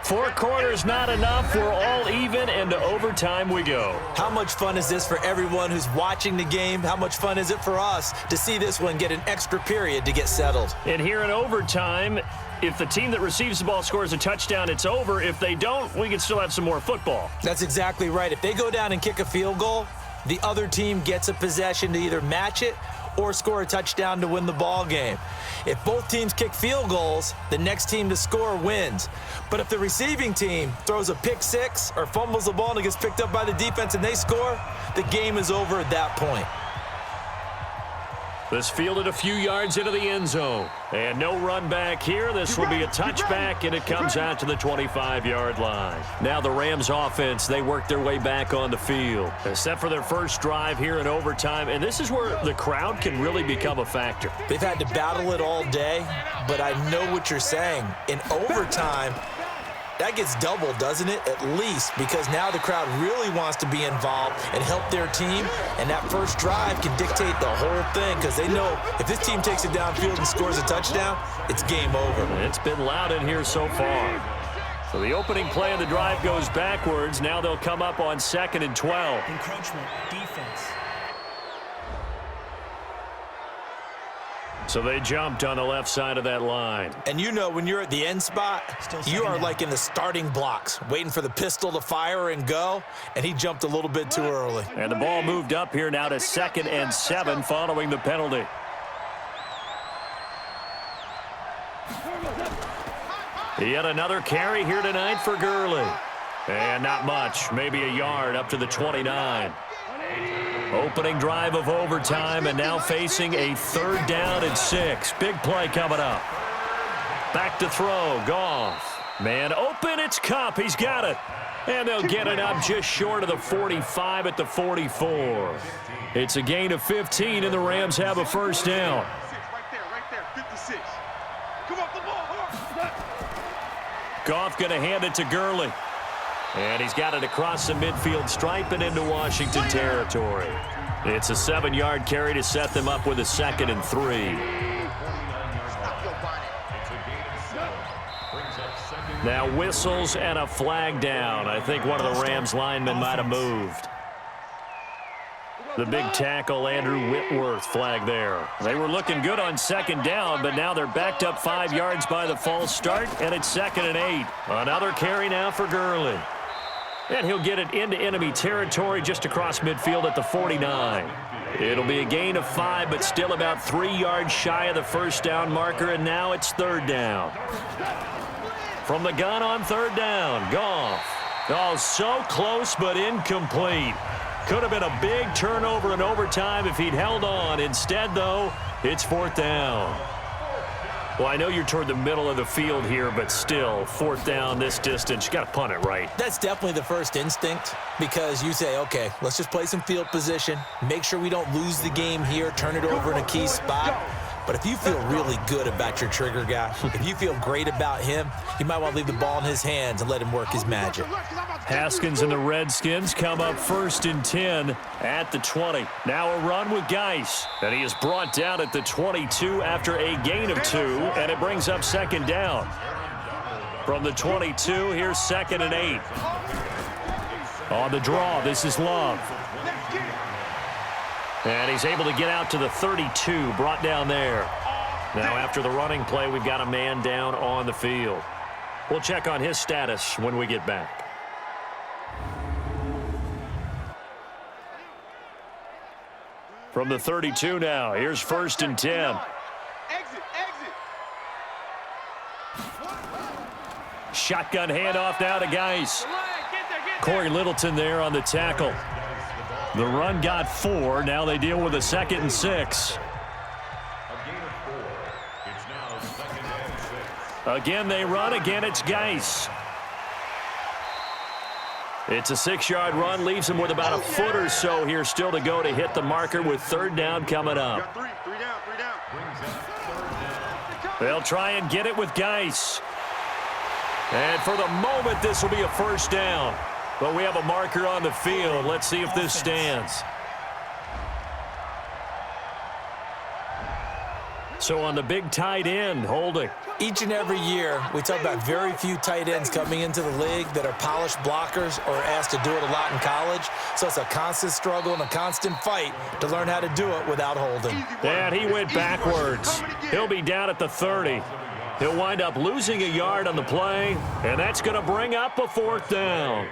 4 quarters not enough. We're all even, and to overtime we go. How much fun is this for everyone who's watching the game? How much fun is it for us to see this one get an extra period to get settled? And here in overtime, if the team that receives the ball scores a touchdown, it's over. If they don't, we can still have some more football. That's exactly right. If they go down and kick a field goal, the other team gets a possession to either match it or score a touchdown to win the ball game. If both teams kick field goals, the next team to score wins. But if the receiving team throws a pick six or fumbles the ball and it gets picked up by the defense and they score, the game is over at that point. This fielded a few yards into the end zone. And no run back here. This will be a touchback, and it comes out to the 25-yard line. Now the Rams offense, they work their way back on the field. They're set for their first drive here in overtime, and this is where the crowd can really become a factor. They've had to battle it all day, but I know what you're saying. In overtime, that gets doubled, doesn't it? At least, because now the crowd really wants to be involved and help their team, and that first drive can dictate the whole thing because they know if this team takes it downfield and scores a touchdown, it's game over. It's been loud in here so far. So the opening play of the drive goes backwards. Now they'll come up on 2nd and 12. Encroachment, defense. So they jumped on the left side of that line. And you know when you're at the end spot, you are like in the starting blocks, waiting for the pistol to fire and go, and he jumped a little bit too early. And the ball moved up here now to 2nd and 7 following the penalty. Yet another carry here tonight for Gurley. And not much, maybe a yard up to the 29. Opening drive of overtime, and now facing a 3rd down and 6. Big play coming up. Back to throw, Goff. Man open, it's Kupp. He's got it. And they'll get it up just short of the 45 at the 44. It's a gain of 15, and the Rams have a first down. Right there, 56. Come off the ball. Goff going to hand it to Gurley. And he's got it across the midfield stripe and into Washington territory. It's a 7-yard carry to set them up with a 2nd and 3. Now whistles and a flag down. I think one of the Rams linemen might have moved. The big tackle, Andrew Whitworth, flag there. They were looking good on 2nd down, but now they're backed up 5 yards by the false start, and it's 2nd and 8. Another carry now for Gurley. And he'll get it into enemy territory just across midfield at the 49. It'll be a gain of 5, but still about 3 yards shy of the first down marker, and now it's third down. From the gun on third down, Goff. Oh, so close but incomplete. Could have been a big turnover in overtime if he'd held on. Instead, though, it's fourth down. Well, I know you're toward the middle of the field here, but still, fourth down this distance, you got to punt it right. That's definitely the first instinct because you say, okay, let's just play some field position, make sure we don't lose the game here, turn it over in a key spot. But if you feel really good about your trigger guy, if you feel great about him, you might want to leave the ball in his hands and let him work his magic. Haskins and the Redskins come up 1st and 10 at the 20. Now a run with Geis, and he is brought down at the 22 after a gain of 2, and it brings up second down. From the 22, here's 2nd and 8. On the draw, this is Love. And he's able to get out to the 32, brought down there. Now after the running play, we've got a man down on the field. We'll check on his status when we get back. From the 32 now, here's 1st and 10. Shotgun handoff now to Geis. Corey Littleton there on the tackle. The run got 4. Now they deal with a 2nd and 6. Again they run. Again it's Geis. It's a 6-yard run. Leaves him with about a foot or so here still to go to hit the marker with third down coming up. Three down. They'll try and get it with Geis. And for the moment, this will be a first down. But we have a marker on the field. Let's see if this stands. So on the big tight end, holding. Each and every year, we talk about very few tight ends coming into the league that are polished blockers or asked to do it a lot in college. So it's a constant struggle and a constant fight to learn how to do it without holding. And he went backwards. He'll be down at the 30. He'll wind up losing a yard on the play, and that's going to bring up a fourth down.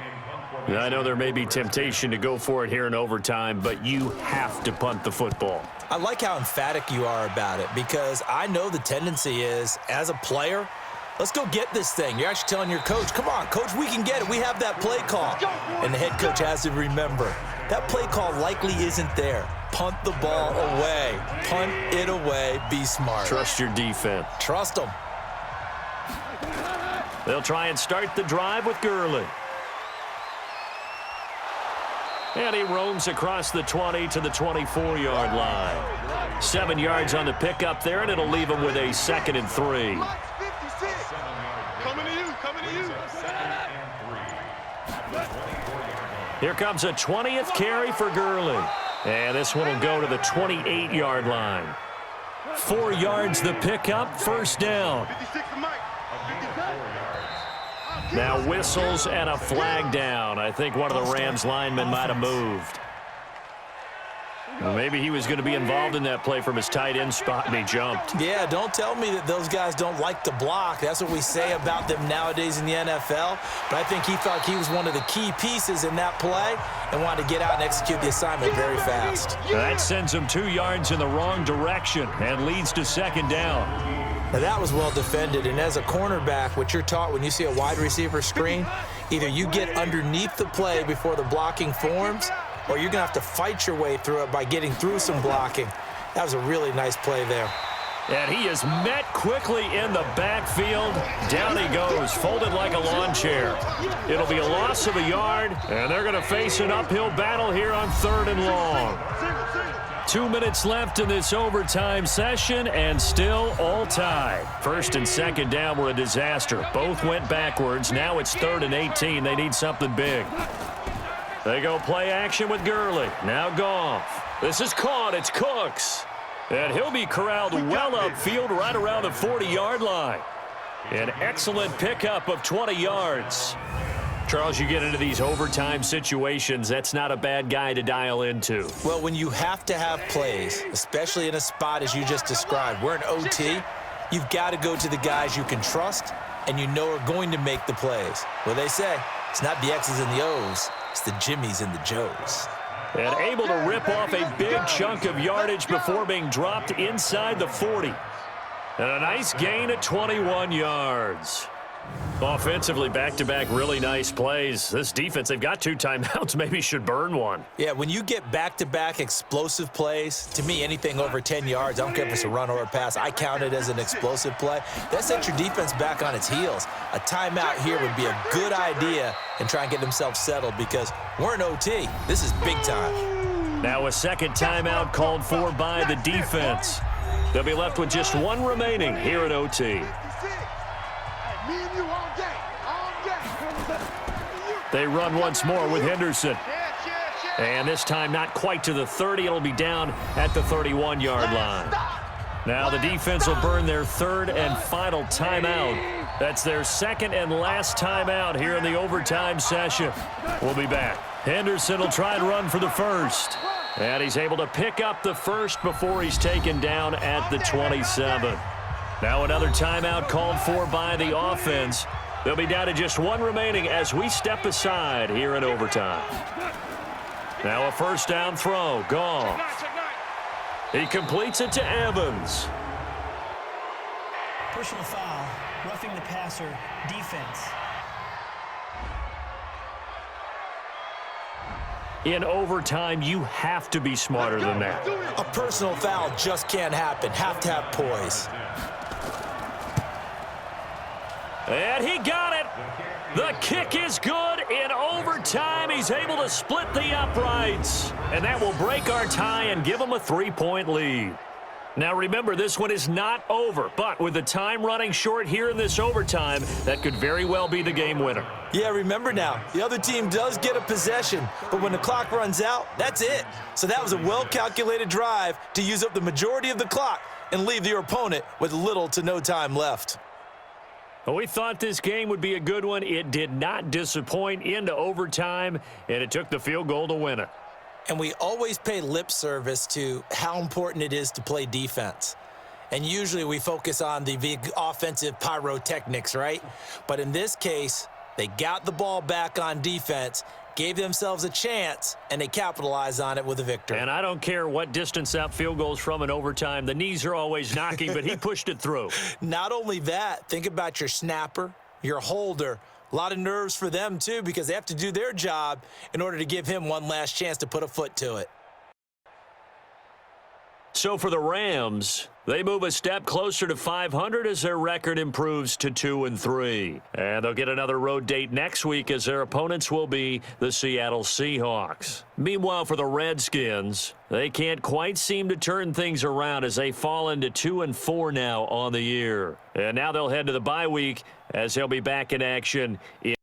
I know there may be temptation to go for it here in overtime, but you have to punt the football. I like how emphatic you are about it because I know the tendency is, as a player, let's go get this thing. You're actually telling your coach, come on, coach, we can get it. We have that play call. And the head coach has to remember, that play call likely isn't there. Punt the ball away. Punt it away. Be smart. Trust your defense. Trust them. They'll try and start the drive with Gurley. And he roams across the 20 to the 24-yard line. 7 yards on the pickup there, and it'll leave him with a 2nd and 3. Coming to you. Here comes a 20th carry for Gurley. And this one will go to the 28-yard line. 4 yards the pickup, first down. 56 to Mike. Now whistles and a flag down. I think one of the Rams linemen might have moved. Well, maybe he was going to be involved in that play from his tight end spot, and he jumped. Yeah, don't tell me that those guys don't like to block. That's what we say about them nowadays in the NFL. But I think he thought he was one of the key pieces in that play and wanted to get out and execute the assignment very fast. That sends him 2 yards in the wrong direction and leads to second down. Now, that was well defended, and as a cornerback, what you're taught when you see a wide receiver screen, either you get underneath the play before the blocking forms, or you're going to have to fight your way through it by getting through some blocking. That was a really nice play there. And he is met quickly in the backfield. Down he goes, folded like a lawn chair. It'll be a loss of a yard, and they're going to face an uphill battle here on 3rd and long. 2 minutes left in this overtime session, and still all tied. First and second down were a disaster. Both went backwards. Now it's 3rd and 18. They need something big. They go play action with Gurley. Now Goff. This is caught. It's Cooks. And he'll be corralled well upfield right around the 40-yard line. An excellent pickup of 20 yards. Charles, you get into these overtime situations, that's not a bad guy to dial into. Well, when you have to have plays, especially in a spot as you just described, we're in OT, you've got to go to the guys you can trust and you know are going to make the plays. Well, they say it's not the X's and the O's, it's the Jimmys and the Joes. And able to rip off a big chunk of yardage before being dropped inside the 40. And a nice gain at 21 yards. Offensively, back-to-back really nice plays. This defense, they've got 2 timeouts, maybe should burn one. Yeah, when you get back-to-back explosive plays, to me, anything over 10 yards, I don't care if it's a run or a pass, I count it as an explosive play. That sets your defense back on its heels. A timeout here would be a good idea and try and get themselves settled because we're in OT. This is big time. Now a second timeout called for by the defense. They'll be left with just 1 remaining here at OT. They run once more with Henderson. And this time not quite to the 30. It'll be down at the 31-yard line. Now the defense will burn their 3rd and final timeout. That's their 2nd and last timeout here in the overtime session. We'll be back. Henderson will try and run for the first. And he's able to pick up the first before he's taken down at the 27. Now another timeout called for by the offense. They'll be down to just 1 remaining as we step aside here in overtime. Now a first down throw. Goff. He completes it to Evans. Personal foul, roughing the passer, defense. In overtime, you have to be smarter than that. A personal foul just can't happen. Have to have poise. And he got it. The kick is good. In overtime, he's able to split the uprights. And that will break our tie and give him a 3-point lead. Now remember, this one is not over. But with the time running short here in this overtime, that could very well be the game winner. Yeah, remember now, the other team does get a possession, but when the clock runs out, that's it. So that was a well-calculated drive to use up the majority of the clock and leave your opponent with little to no time left. Well, we thought this game would be a good one. It did not disappoint into overtime, and it took the field goal to win it. And we always pay lip service to how important it is to play defense. And usually we focus on the big offensive pyrotechnics, right? But in this case, they got the ball back on defense, gave themselves a chance, and they capitalized on it with a victory. And I don't care what distance that field goal is from in overtime. The knees are always knocking, but he pushed it through. Not only that, think about your snapper, your holder. A lot of nerves for them, too, because they have to do their job in order to give him one last chance to put a foot to it. So for the Rams, they move a step closer to 500 as their record improves to 2-3. And they'll get another road date next week as their opponents will be the Seattle Seahawks. Meanwhile, for the Redskins, they can't quite seem to turn things around as they fall into 2-4 now on the year. And now they'll head to the bye week as they'll be back in action in